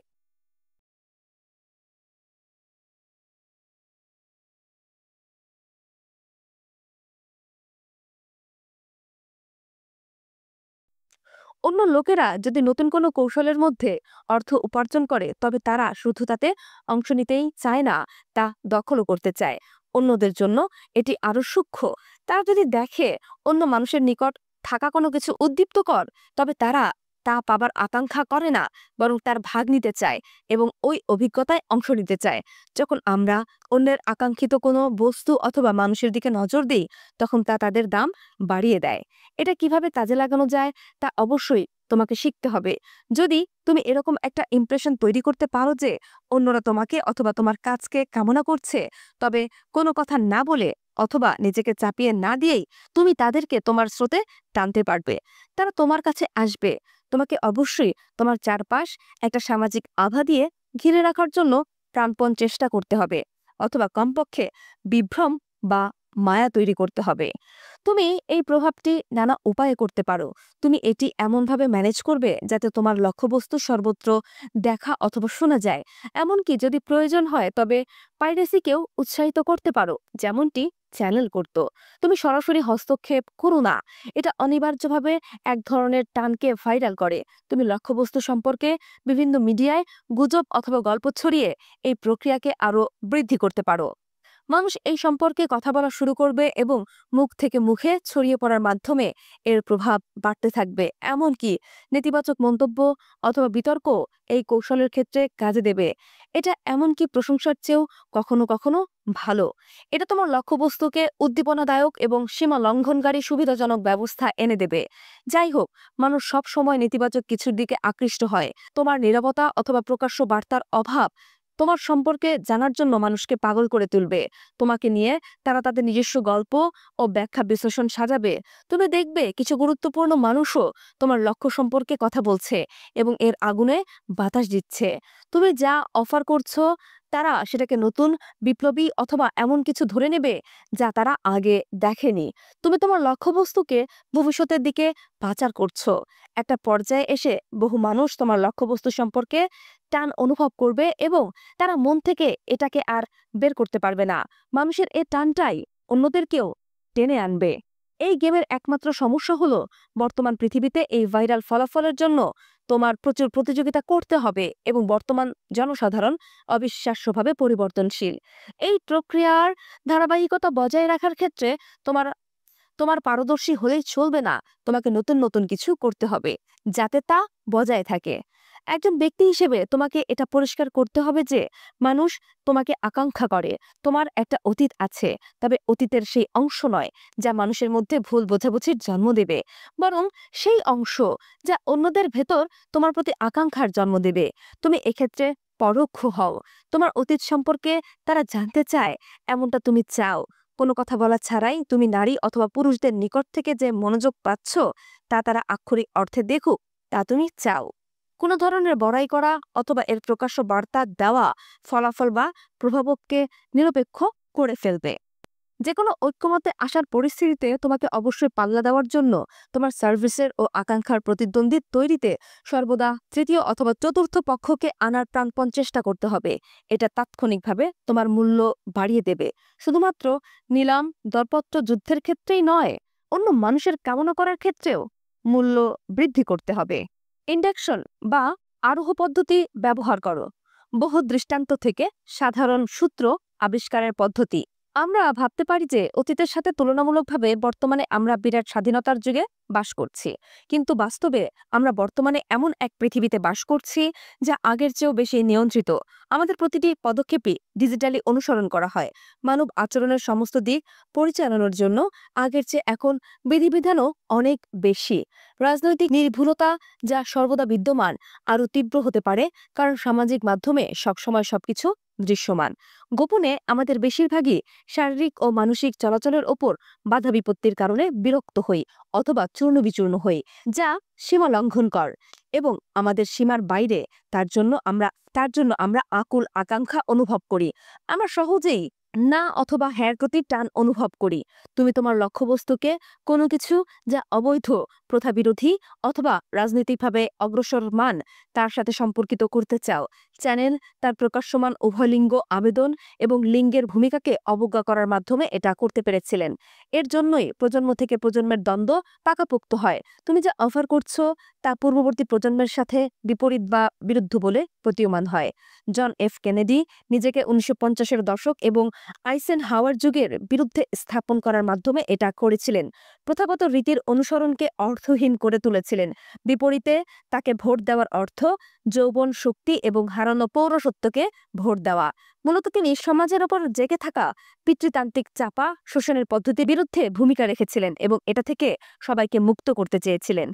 অন্য লোকেরা যদি নতুন কোনো কৌশলের মধ্যে অর্থ উপার্জন করে, তবে তারা শুধু তাতে অংশ নিতেই চায় না, তা দখলও করতে চায়। অন্যদের জন্য এটি আরো সূক্ষ্ম। তারা যদি দেখে অন্য মানুষের নিকট থাকা কোনো কিছু উদ্দীপ্তকর, তবে তারা তা পাবার আকাঙ্ক্ষা করে না, বরং তার ভাগ নিতে চায় এবং ওই অভিজ্ঞতায় অংশ নিতে চায়। যখন আমরা অন্যের আকাঙ্ক্ষিত কোনো বস্তু অথবা মানুষের দিকে নজর দিই, তখন তা তাদের দাম বাড়িয়ে দেয়। এটা কিভাবে কাজে লাগানো যায় তা অবশ্যই তোমাকে শিখতে হবে। যদি তুমি এরকম একটা ইমপ্রেশন তৈরি করতে পারো যে অন্যরা তোমাকে অথবা তোমার কাজকে কামনা করছে, তবে কোনো কথা না বলে অথবা নিজেকে চাপিয়ে না দিয়েই তুমি তাদেরকে তোমার স্রোতে টানতে পারবে। তারা তোমার কাছে আসবে। তোমাকে অবশ্যই তোমার চারপাশ একটা সামাজিক আভা দিয়ে ঘিরে রাখার জন্য প্রাণপণ চেষ্টা করতে হবে, অথবা কমপক্ষে বিভ্রম বা মায়া তৈরি করতে হবে। তুমি এই প্রভাবটি নানা উপায়ে করতে পারো। তুমি এটি এমনভাবে ম্যানেজ করবে যাতে তোমার লক্ষ্যবস্তু সর্বত্র দেখা অথবা শোনা যায়। এমনকি যদি প্রয়োজন হয়, তবে পাইরেসিকেও উৎসাহিত করতে পারো, যেমনটি চ্যানেল করত। তুমি সরাসরি হস্তক্ষেপ করো না, এটা অনিবার্যভাবে এক ধরনের টানকে ভাইরাল করে। তুমি লক্ষ্যবস্তু সম্পর্কে বিভিন্ন মিডিয়ায় গুজব অথবা গল্প ছড়িয়ে এই প্রক্রিয়াকে আরো বৃদ্ধি করতে পারো। মানুষ এই সম্পর্কে কথা বলা শুরু করবে এবং মুখ থেকে মুখে ছড়িয়ে পড়ার মাধ্যমে এর প্রভাব বাড়তে থাকবে। এমনকি নেতিবাচক মন্তব্য অথবা বিতর্ক এই কৌশলের ক্ষেত্রে কাজে দেবে। এটা এমনকি প্রশংসার চেয়েও কখনো কখনো ভালো। এটা তোমার লক্ষ্যবস্তুকে উদ্দীপনাদায়ক এবং সীমা লঙ্ঘনকারী সুবিধাজনক ব্যবস্থা এনে দেবে। যাই হোক, মানুষ সব সময় নেতিবাচক কিছুর দিকে আকৃষ্ট হয়। তোমার নীরবতা অথবা প্রকাশ্য বার্তার অভাব তোমার সম্পর্কে জানার জন্য মানুষকে পাগল করে তুলবে। তোমাকে নিয়ে তারা তাদের নিজস্ব গল্প ও ব্যাখ্যা বিশ্লেষণ সাজাবে। তুমি দেখবে কিছু গুরুত্বপূর্ণ মানুষও তোমার লক্ষ্য সম্পর্কে কথা বলছে এবং এর আগুনে বাতাস দিচ্ছে। তুমি যা অফার করছো, তারা সেটাকে নতুন, বিপ্লবী অথবা এমন কিছু ধরে নেবে যা তারা আগে দেখেনি। তুমি তোমার লক্ষ্যবস্তুকে ভবিষ্যতের দিকে পাচার করছো। একটা পর্যায়ে এসে বহু মানুষ তোমার লক্ষ্যবস্তু সম্পর্কে টান অনুভব করবে এবং তারা মন থেকে এটাকে আর বের করতে পারবে না। মানুষের এই টানটাই অন্যদেরকেও টেনে আনবে। এই গেমের একমাত্র সমস্যা হলো, বর্তমান পৃথিবীতে এই ভাইরাল ফলাফলের জন্য তোমার প্রচুর প্রতিযোগিতা করতে হবে এবং বর্তমান জনসাধারণ অবিশ্বাস্যভাবে পরিবর্তনশীল। এই প্রক্রিয়ার ধারাবাহিকতা বজায় রাখার ক্ষেত্রে তোমার তোমার পারদর্শী হলেই চলবে না, তোমাকে নতুন নতুন কিছু করতে হবে যাতে তা বজায় থাকে। একজন ব্যক্তি হিসেবে তোমাকে এটা পরিষ্কার করতে হবে যে মানুষ তোমাকে আকাঙ্ক্ষা করে। তোমার একটা অতীত আছে, তবে অতীতের সেই অংশ নয় যা মানুষের মধ্যে ভুল বোঝাবুঝির জন্ম দেবে, বরং সেই অংশ যা অন্যদের ভেতর তোমার প্রতি আকাঙ্ক্ষার জন্ম দেবে। তুমি এক্ষেত্রে পরোক্ষ হও। তোমার অতীত সম্পর্কে তারা জানতে চায়, এমনটা তুমি চাও। কোনো কথা বলা ছাড়াই তুমি নারী অথবা পুরুষদের নিকট থেকে যে মনোযোগ পাচ্ছ, তা তারা আক্ষরিক অর্থে দেখুক, তা তুমি চাও। কোনো ধরনের বড়াই করা অথবা এর প্রকাশ্য বার্তা দেওয়া ফলাফল বা প্রভাবককে নিরপেক্ষ করে ফেলবে। যে কোনো ঐক্যমতে আসার পরিস্থিতিতে তোমাকে অবশ্যই পাল্লা দেওয়ার জন্য তোমার সার্ভিসের ও আকাঙ্ক্ষার প্রতিদ্বন্দ্বী তৈরিতে সর্বদা তৃতীয় অথবা চতুর্থ পক্ষকে আনার প্রাণপণ চেষ্টা করতে হবে। এটা তাৎক্ষণিকভাবে তোমার মূল্য বাড়িয়ে দেবে, শুধুমাত্র নিলাম দরপত্র যুদ্ধের ক্ষেত্রেই নয়, অন্য মানুষের কামনা করার ক্ষেত্রেও মূল্য বৃদ্ধি করতে হবে। ইন্ডাকশন বা আরোহ পদ্ধতি ব্যবহার করো। বহু দৃষ্টান্ত থেকে সাধারণ সূত্র আবিষ্কারের পদ্ধতি আমরা ভাবতে পারি যে অতীতের সাথে তুলনামূলকভাবে বর্তমানে আমরা বিরাট স্বাধীনতার যুগে বাস করছি, কিন্তু বাস্তবে আমরা বর্তমানে এমন এক পৃথিবীতে বাস করছি যা আগের চেয়েও বেশি নিয়ন্ত্রিত। আমাদের প্রতিটি পদক্ষেপই ডিজিটালি অনুসরণ করা হয়। মানব আচরণের সমস্ত দিক পরিচালনার জন্য আগের চেয়ে এখন বিধিবিধানও অনেক বেশি। রাজনৈতিক নির্ভুলতা যা সর্বদা বিদ্যমান আরও তীব্র হতে পারে, কারণ সামাজিক মাধ্যমে সবসময় সবকিছু দৃশ্যমান। গোপনে আমাদের বেশিরভাগই শারীরিক ও মানসিক চলাচলের ওপর বাধা বিপত্তির কারণে বিরক্ত হই অথবা চূর্ণবিচূর্ণ হই, যা সীমা লঙ্ঘন কর এবং আমাদের সীমার বাইরে। তার জন্য আমরা আকুল আকাঙ্ক্ষা অনুভব করি। আমরা সহজেই না অথবা হ্যার প্রতি টান অনুভব করি। তুমি তোমার লক্ষ্যবস্তুকে কোনো কিছু যা অবৈধ, প্রথা বিরোধী অথবা রাজনৈতিকভাবে অগ্রসরমান তার সাথে সম্পর্কিত করতে চাও। চ্যানেল তার প্রকাশ্যমান উভয়লিঙ্গ আবেদন এবং লিঙ্গের ভূমিকাকে অবজ্ঞা করার মাধ্যমে এটা করতে পেরেছিলেন। এর জন্যই প্রজন্ম থেকে প্রজন্মের দ্বন্দ্ব পাকাপোক্ত হয়। তুমি যা অফার করছো তা পূর্ববর্তী প্রজন্মের সাথে বিপরীত বা বিরুদ্ধ বলে প্রতীয়মান হয়। জন এফ কেনেডি নিজেকে 1950-এর দশক এবং আইসেন হাওয়ার যুগের বিরুদ্ধে স্থাপন করার মাধ্যমে এটা করেছিলেন। প্রথাগত রীতির অনুসরণকে অর্থহীন করে তুলেছিলেন। বিপরীতে তাকে ভোট দেওয়ার অর্থ যৌবন, শক্তি এবং হারানো পৌরসত্বকে ভোট দেওয়া। মূলত তিনি সমাজের ওপর জেগে থাকা পিতৃতান্ত্রিক চাপা শোষণের পদ্ধতির বিরুদ্ধে ভূমিকা রেখেছিলেন এবং এটা থেকে সবাইকে মুক্ত করতে চেয়েছিলেন।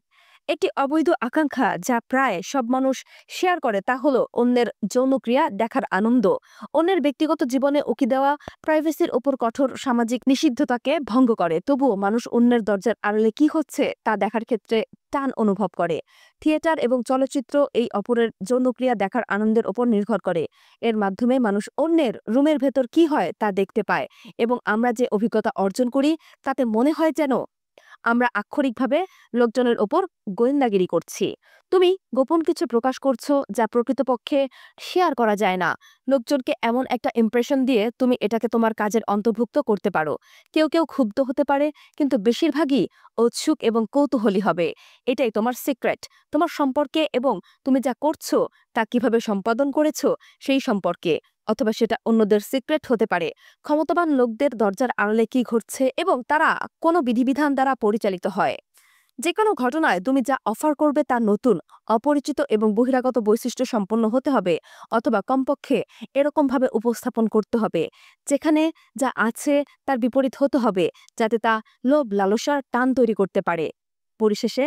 একটি অবৈধ আকাঙ্ক্ষা যা প্রায় সব মানুষ শেয়ার করে তা হলো অন্যের যৌনক্রিয়া দেখার আনন্দ। অন্যের ব্যক্তিগত জীবনে উকি দেওয়া প্রাইভেসির ওপর কঠোর সামাজিক নিষিদ্ধতাকে ভঙ্গ করে। তবুও মানুষ অন্যের দরজার আড়ালে কি হচ্ছে তা দেখার ক্ষেত্রে টান অনুভব করে। থিয়েটার এবং চলচ্চিত্র এই অপরের যৌনক্রিয়া দেখার আনন্দের ওপর নির্ভর করে। এর মাধ্যমে মানুষ অন্যের রুমের ভেতর কি হয় তা দেখতে পায় এবং আমরা যে অভিজ্ঞতা অর্জন করি তাতে মনে হয় যেন আমরা আক্ষরিকভাবে লোকজনের ওপর গোয়েন্দাগিরি করছি। তুমি গোপন কিছু প্রকাশ করছো যা প্রকৃতপক্ষে শেয়ার করা যায় না। লোকজনকে এমন একটা ইমপ্রেশন দিয়ে তুমি এটাকে তোমার কাজের অন্তর্ভুক্ত করতে পারো। কেউ কেউ ক্ষুব্ধ হতে পারে, কিন্তু বেশিরভাগই উৎসুক এবং কৌতূহলী হবে। এটাই তোমার সিক্রেট, তোমার সম্পর্কে এবং তুমি যা করছো তা কিভাবে সম্পাদন করেছো সেই সম্পর্কে। অথবা সেটা অন্যদের সিক্রেট হতে পারে। ক্ষমতাবান লোকদের দরজার আড়ালে কি ঘটছে এবং তারা কোনো বিধিবিধান দ্বারা পরিচালিত হয়। যে কোনো ঘটনায় তুমি যা অফার করবে তা নতুন, অপরিচিত এবং বহিরাগত বৈশিষ্ট্য সম্পন্ন হতে হবে, অথবা কমপক্ষে এরকমভাবে উপস্থাপন করতে হবে যেখানে যা আছে তার বিপরীত হতে হবে, যাতে তা লোভ লালসার টান তৈরি করতে পারে। পরিশেষে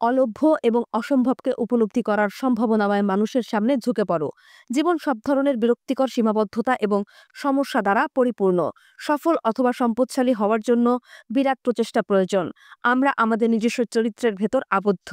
অলভ্য এবং অসম্ভবকে উপলব্ধি করার সম্ভাবনাময় মানুষের সামনে ঝুঁকে পড়ো। জীবন সব ধরনের বিরক্তিকর সীমাবদ্ধতা এবং সমস্যা দ্বারা পরিপূর্ণ। সফল অথবা সম্পদশালী হওয়ার জন্য বিরাট প্রচেষ্টা প্রয়োজন। আমরা আমাদের নিজস্ব চরিত্রের ভেতর আবদ্ধ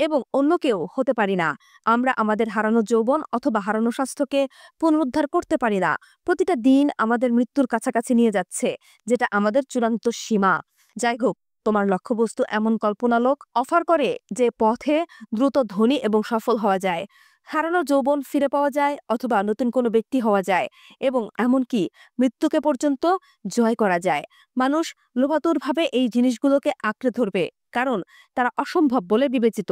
এবং অন্য কেউ হতে পারি না। আমরা আমাদের হারানো যৌবন অথবা হারানো স্বাস্থ্যকে পুনরুদ্ধার করতে পারি না। প্রতিটা দিন আমাদের মৃত্যুর কাছাকাছি নিয়ে যাচ্ছে, যেটা আমাদের চূড়ান্ত সীমা। যাই হোক, তোমার লক্ষ্যবস্তু এমন কল্পনালোক অফার করে যে পথে দ্রুত ধনী এবং সফল হওয়া যায়, হারানো যৌবন ফিরে পাওয়া যায় অথবা নতুন কোনো ব্যক্তি হওয়া যায় এবং এমনকি মৃত্যুকে পর্যন্ত জয় করা যায়। মানুষ লোভাতুরভাবে এই জিনিসগুলোকে আঁকড়ে ধরবে কারণ তারা অসম্ভব বলে বিবেচিত।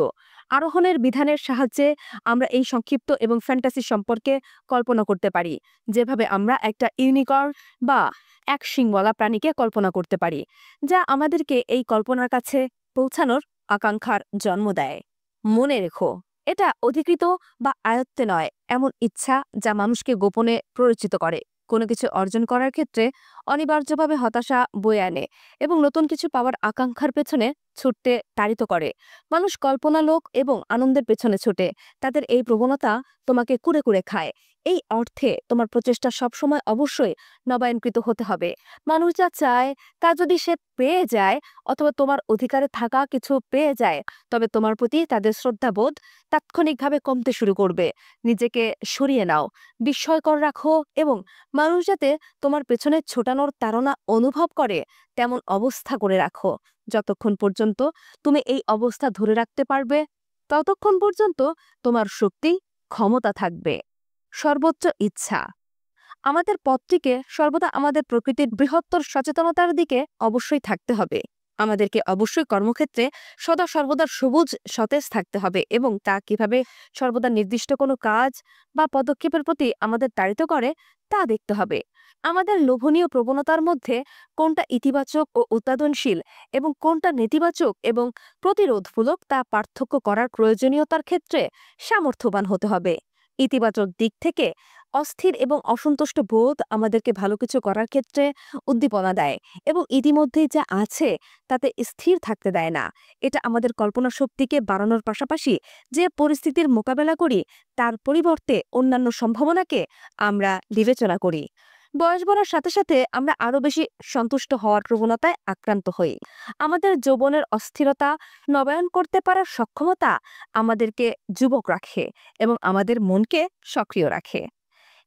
আরোহণের বিধানের সাহায্যে আমরা এই সংক্ষিপ্ত এবং ফ্যান্টাসি সম্পর্কে কল্পনা করতে পারি, যেভাবে আমরা একটা ইউনিকর্ন বা এক শিংওয়ালা প্রাণীকে কল্পনা করতে পারি, যা আমাদেরকে এই কল্পনার কাছে পৌঁছানোর আকাঙ্ক্ষার জন্ম দেয়। মনে রেখো, এটা অধিকৃত বা আয়ত্তে নয় এমন ইচ্ছা যা মানুষকে গোপনে প্ররোচিত করে, কোনো কিছু অর্জন করার ক্ষেত্রে অনিবার্যভাবে হতাশা বয়ে আনে এবং নতুন কিছু পাওয়ার আকাঙ্ক্ষার পেছনে ছুটতে তাড়িত করে। মানুষ কল্পনালোক এবং আনন্দের পেছনে ছুটে, তাদের এই প্রবণতা তোমাকে কুড়ে কুড়ে খায়। এই অর্থে তোমার প্রচেষ্টা সবসময় অবশ্যই নবায়নকৃত হতে হবে। মানুষ যা চায় তা যদি সে পেয়ে যায় অথবা তোমার অধিকারে থাকা কিছু পেয়ে যায়, তবে তোমার প্রতি তাদের শ্রদ্ধাবোধ তাৎক্ষণিকভাবে কমতে শুরু করবে। নিজেকে সরিয়ে নাও, বিস্ময়কর রাখো এবং মানুষ যাতে তোমার পেছনে ছোটানোর তাড়না অনুভব করে তেমন অবস্থা করে রাখো। যতক্ষণ পর্যন্ত তুমি এই অবস্থা ধরে রাখতে পারবে, ততক্ষণ পর্যন্ত তোমার শক্তি, ক্ষমতা থাকবে। সর্বোচ্চ ইচ্ছা। আমাদের পথটিকে সর্বদা আমাদের প্রকৃতির বৃহত্তর সচেতনতার দিকে অবশ্যই থাকতে হবে। আমাদেরকে অবশ্যই কর্মক্ষেত্রে সদা সর্বদা সবুজ সতেজ থাকতে হবে এবং তা কিভাবে সর্বদা নির্দিষ্ট কোনো কাজ বা পদক্ষেপের প্রতি আমাদের তাড়িত করে তা দেখতে হবে। আমাদের লোভনীয় প্রবণতার মধ্যে কোনটা ইতিবাচক ও উৎপাদনশীল এবং কোনটা নেতিবাচক এবং প্রতিরোধমূলক তা পার্থক্য করার প্রয়োজনীয়তার ক্ষেত্রে সামর্থ্যবান হতে হবে। ইতিবাচক দিক থেকে অস্থির এবং অসন্তুষ্ট বোধ আমাদেরকে ভালো কিছু করার ক্ষেত্রে উদ্দীপনা দেয় এবং ইতিমধ্যেই যা আছে তাতে স্থির থাকতে দেয় না। এটা আমাদের কল্পনা শক্তিকে বাড়ানোর পাশাপাশি যে পরিস্থিতির মোকাবেলা করি তার পরিবর্তে অন্যান্য সম্ভাবনাকে আমরা বিবেচনা করি। বয়স বাড়ার সাথে সাথে আমরা আরো বেশি সন্তুষ্ট হওয়ার প্রবণতায় আক্রান্ত হই। আমাদের যৌবনের অস্থিরতা নবায়ন করতে পারার সক্ষমতা আমাদেরকে যুবক রাখে এবং আমাদের মনকে সক্রিয় রাখে।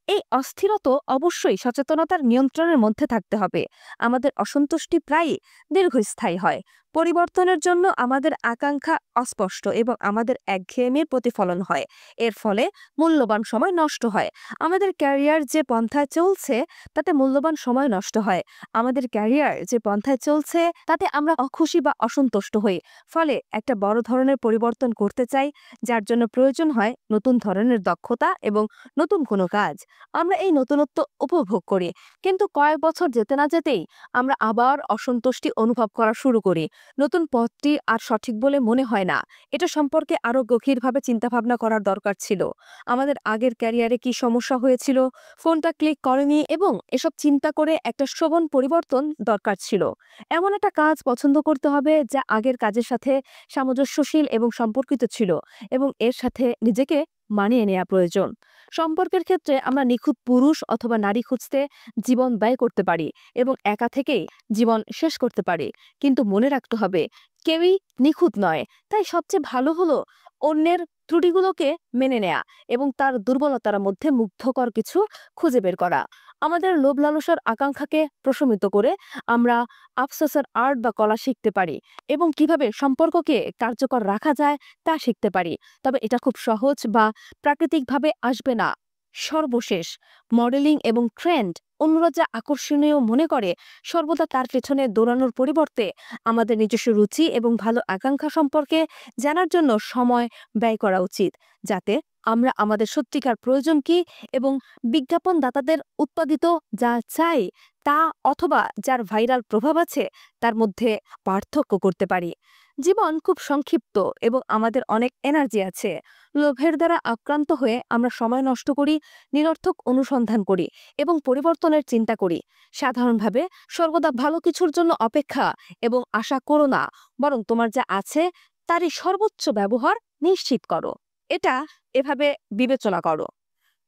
এই অস্থিরতা অবশ্যই সচেতনতার নিয়ন্ত্রণের মধ্যে থাকতে হবে। আমাদের অসন্তুষ্টি প্রায়ই দীর্ঘস্থায়ী হয়। পরিবর্তনের জন্য আমাদের আকাঙ্ক্ষা অস্পষ্ট এবং আমাদের একঘেয়েমির প্রতিফলন হয়। এর ফলে মূল্যবান সময় নষ্ট হয়। আমাদের ক্যারিয়ার যে পন্থায় চলছে তাতে মূল্যবান সময় নষ্ট হয়। আমাদের ক্যারিয়ার যে পন্থায় চলছে তাতে আমরা অখুশি বা অসন্তুষ্ট হই। ফলে একটা বড় ধরনের পরিবর্তন করতে চাই, যার জন্য প্রয়োজন হয় নতুন ধরনের দক্ষতা এবং নতুন কোনো কাজ। আমরা এই নতুনত্ব উপভোগ করি, কিন্তু কয়েক বছর যেতে না যেতেই আমরা আবার অসন্তুষ্টি অনুভব করা শুরু করি। নতুন পথটি আর সঠিক বলে মনে হয় না। এটা সম্পর্কে আরো গভীরভাবে চিন্তাভাবনা করার দরকার ছিল। আমাদের আগের ক্যারিয়ারে কি সমস্যা হয়েছিল, ফোনটা ক্লিক করেনি, এবং এসব চিন্তা করে একটা শোভন পরিবর্তন দরকার ছিল। এমন একটা কাজ পছন্দ করতে হবে যা আগের কাজের সাথে সামঞ্জস্যশীল এবং সম্পর্কিত ছিল, এবং এর সাথে নিজেকে মানিয়ে নেওয়া প্রয়োজন। সম্পর্কের ক্ষেত্রে আমরা নিখুঁত পুরুষ অথবা নারী খুঁজতে জীবন ব্যয় করতে পারি এবং একা থেকেই জীবন শেষ করতে পারি, কিন্তু মনে রাখতে হবে কেউই নিখুঁত নয়। তাই সবচেয়ে ভালো হলো অন্যের ত্রুটিগুলোকে মেনে নেয়া এবং তার দুর্বলতার মধ্যে মুগ্ধকর কিছু খুঁজে বের করা। আমাদের লোভ লালসার আকাঙ্ক্ষাকে প্রশমিত করে আমরা আফসোসের আর্ট বা কলা শিখতে পারি এবং কিভাবে সম্পর্ককে কার্যকর রাখা যায় তা শিখতে পারি। তবে এটা খুব সহজ বা প্রাকৃতিকভাবে আসবে না। সর্বশেষ, মডেলিং এবং ট্রেন্ড অন্যরা যা আকর্ষণীয় মনে করে সর্বদা তার পেছনে দৌড়ানোর পরিবর্তে আমাদের নিজস্ব রুচি এবং ভালো আকাঙ্ক্ষা সম্পর্কে জানার জন্য সময় ব্যয় করা উচিত, যাতে আমরা আমাদের সত্যিকার প্রয়োজন কি এবং বিজ্ঞাপনদাতাদের উৎপাদিত যা চাই তা অথবা যার ভাইরাল প্রভাব আছে তার মধ্যে পার্থক্য করতে পারি। জীবন খুব সংক্ষিপ্ত এবং আমাদের অনেক এনার্জি আছে। লোভের দ্বারা আক্রান্ত হয়ে আমরা সময় নষ্ট করি, নিরর্থক অনুসন্ধান করি এবং পরিবর্তনের চিন্তা করি। সাধারণভাবে সর্বদা ভালো কিছুর জন্য অপেক্ষা এবং আশা করো না, বরং তোমার যা আছে তারই সর্বোচ্চ ব্যবহার নিশ্চিত করো। এটা এভাবে বিবেচনা করো।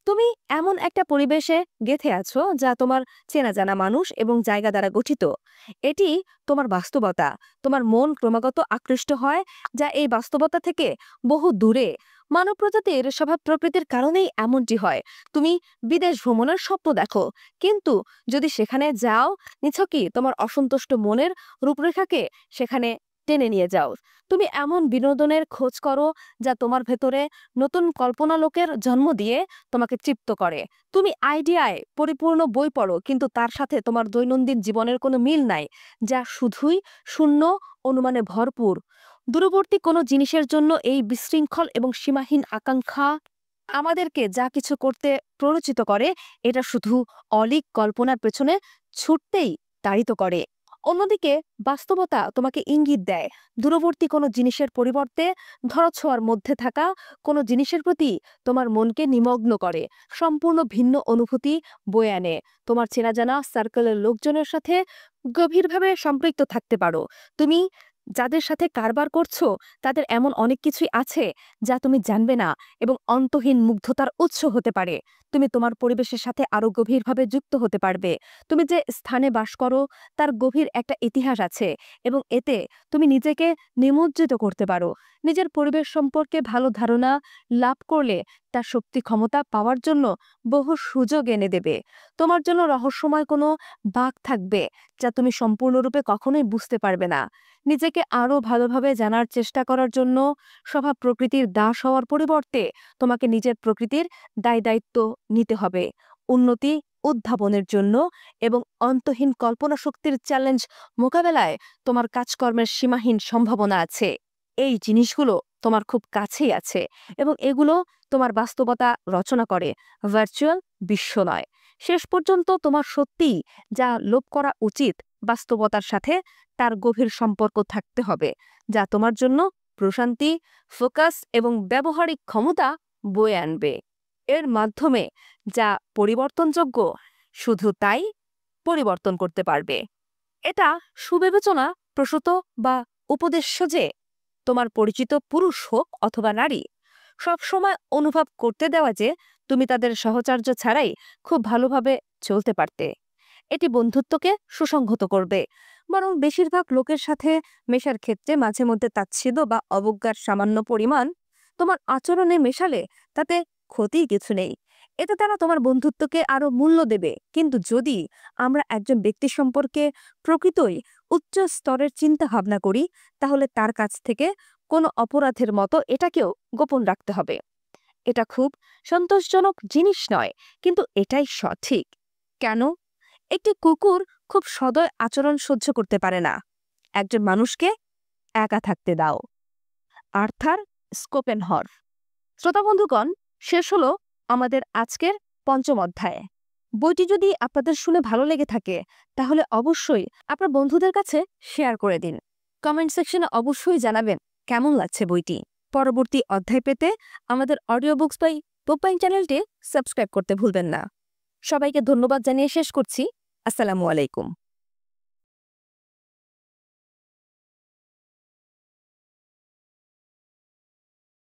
তুমি এমন একটা পরিবেশে গেঁথে আছো যা তোমার চেনা জানা মানুষ এবং জায়গা দ্বারা গঠিত। এটি তোমার বাস্তবতা। তোমার মন ক্রমাগত আকৃষ্ট হয় যা এই বাস্তবতা থেকে বহু দূরে। মানব প্রজাতির স্বভাব প্রকৃতির কারণেই এমনটি হয়। তুমি বিদেশ ভ্রমণের স্বপ্ন দেখো, কিন্তু যদি সেখানে যাও, নিছকই তোমার অসন্তুষ্ট মনের রূপরেখাকে সেখানে টেনে নিয়ে যাও। তুমি এমন বিনোদনের খোঁজ করো যা তোমার ভেতরে নতুন কল্পনালোকের জন্ম দিয়ে তোমাকে তৃপ্ত করে। তুমি আইডিয়ায় পরিপূর্ণ বই পড়ো, কিন্তু তার সাথে তোমার দৈনন্দিন জীবনের কোনো মিল নাই, যা শুধুই শূন্য অনুমানে ভরপুর। দূরবর্তী কোনো জিনিসের জন্য এই বিশৃঙ্খল এবং সীমাহীন আকাঙ্ক্ষা আমাদেরকে যা কিছু করতে প্ররোচিত করে, এটা শুধু অলীক কল্পনার পেছনে ছুটতেই তাড়িত করে। অন্যদিকে বাস্তবতা তোমাকে ইঙ্গিত দেয় দূরবর্তী কোনো জিনিসের পরিবর্তে ধরাছোঁয়ার মধ্যে থাকা কোনো জিনিসের প্রতি তোমার মনকে নিমগ্ন করে, সম্পূর্ণ ভিন্ন অনুভূতি বয়ে আনে। তোমার চেনা জানা সার্কেলের লোকজনের সাথে গভীরভাবে সম্পৃক্ত থাকতে পারো। তুমি যাদের সাথে কারবার করছো তাদের এমন অনেক কিছুই আছে যা তুমি জানবে না এবং অন্তহীন মুগ্ধতার উৎস হতে পারে। তুমি তোমার পরিবেশের সাথে আরো গভীরভাবে যুক্ত হতে পারবে। তুমি যে স্থানে বাস করো তার গভীর একটা ইতিহাস আছে এবং এতে তুমি নিজেকে নিমজ্জিত করতে পারো। নিজের পরিবেশ সম্পর্কে ভালো ধারণা লাভ করলে তার শক্তি ক্ষমতা পাওয়ার জন্য বহু সুযোগ এনে দেবে। তোমার জন্য রহস্যময় কোনো বাঁক থাকবে যা তুমি সম্পূর্ণরূপে কখনোই বুঝতে পারবে না। নিজেকে আরো ভালোভাবে জানার চেষ্টা করার জন্য স্বভাব প্রকৃতির দাস হওয়ার পরিবর্তে তোমাকে নিজের প্রকৃতির দায়িত্ব নিতে হবে। উন্নতি উদ্ভাবনের জন্য এবং অন্তহীন কল্পনা শক্তির চ্যালেঞ্জ মোকাবেলায় তোমার কাজকর্মের সীমাহীন সম্ভাবনা আছে। এই জিনিসগুলো তোমার খুব কাছেই আছে এবং এগুলো তোমার বাস্তবতা রচনা করে, ভার্চুয়াল বিশ্ব নয়। শেষ পর্যন্ত তোমার সত্যিই যা লোভ করা উচিত বাস্তবতার সাথে তার গভীর সম্পর্ক থাকতে হবে, যা তোমার জন্য প্রশান্তি, ফোকাস এবং ব্যবহারিক ক্ষমতা বয়ে আনবে। এর মাধ্যমে যা পরিবর্তনযোগ্য শুধু তাই পরিবর্তন করতে পারবে। এটা সুবিবেচনা প্রসূত বা উপদেশ্য যে তোমার পরিচিত পুরুষ হোক অথবা নারী, সবসময় অনুভব করতে দেওয়া যে তুমি তাদের সহচর্য ছাড়াই খুব ভালোভাবে চলতে পারতে। এটি বন্ধুত্বকে সুসংহত করবে, বরং বেশিরভাগ লোকের সাথে মেশার ক্ষেত্রে মাঝে মধ্যে তাচ্ছিল্য বা অবজ্ঞার সামান্য পরিমাণ তোমার আচরণে মেশালে তাতে ক্ষতির কিছু নেই। এতে তারা তোমার বন্ধুত্বকে আরো মূল্য দেবে। কিন্তু যদি আমরা একজন ব্যক্তি সম্পর্কে প্রকৃতই উচ্চ স্তরের চিন্তা ভাবনা করি, তাহলে তার কাছ থেকে কোনো অপরাধের মতো এটাকেও গোপন রাখতে হবে। এটা খুব সন্তোষজনক জিনিস নয়, কিন্তু এটাই সঠিক। কেন? একটি কুকুর খুব সদয় আচরণ সহ্য করতে পারে না। একজন মানুষকে একা থাকতে দাও। আর্থার স্কোপেনহর। শ্রোতা বন্ধুগণ, শেষ হলো আমাদের আজকের পঞ্চম অধ্যায়। বইটি যদি আপনাদের শুনে ভালো লেগে থাকে তাহলে অবশ্যই আপনার বন্ধুদের কাছে শেয়ার করে দিন। কমেন্ট সেকশনে অবশ্যই জানাবেন কেমন লাগছে বইটি। পরবর্তী অধ্যায় পেতে আমাদের অডিও বুকস বাই বুকবাইং চ্যানেলটি সাবস্ক্রাইব করতে ভুলবেন না। সবাইকে ধন্যবাদ জানিয়ে শেষ করছি। আসসালামু আলাইকুম।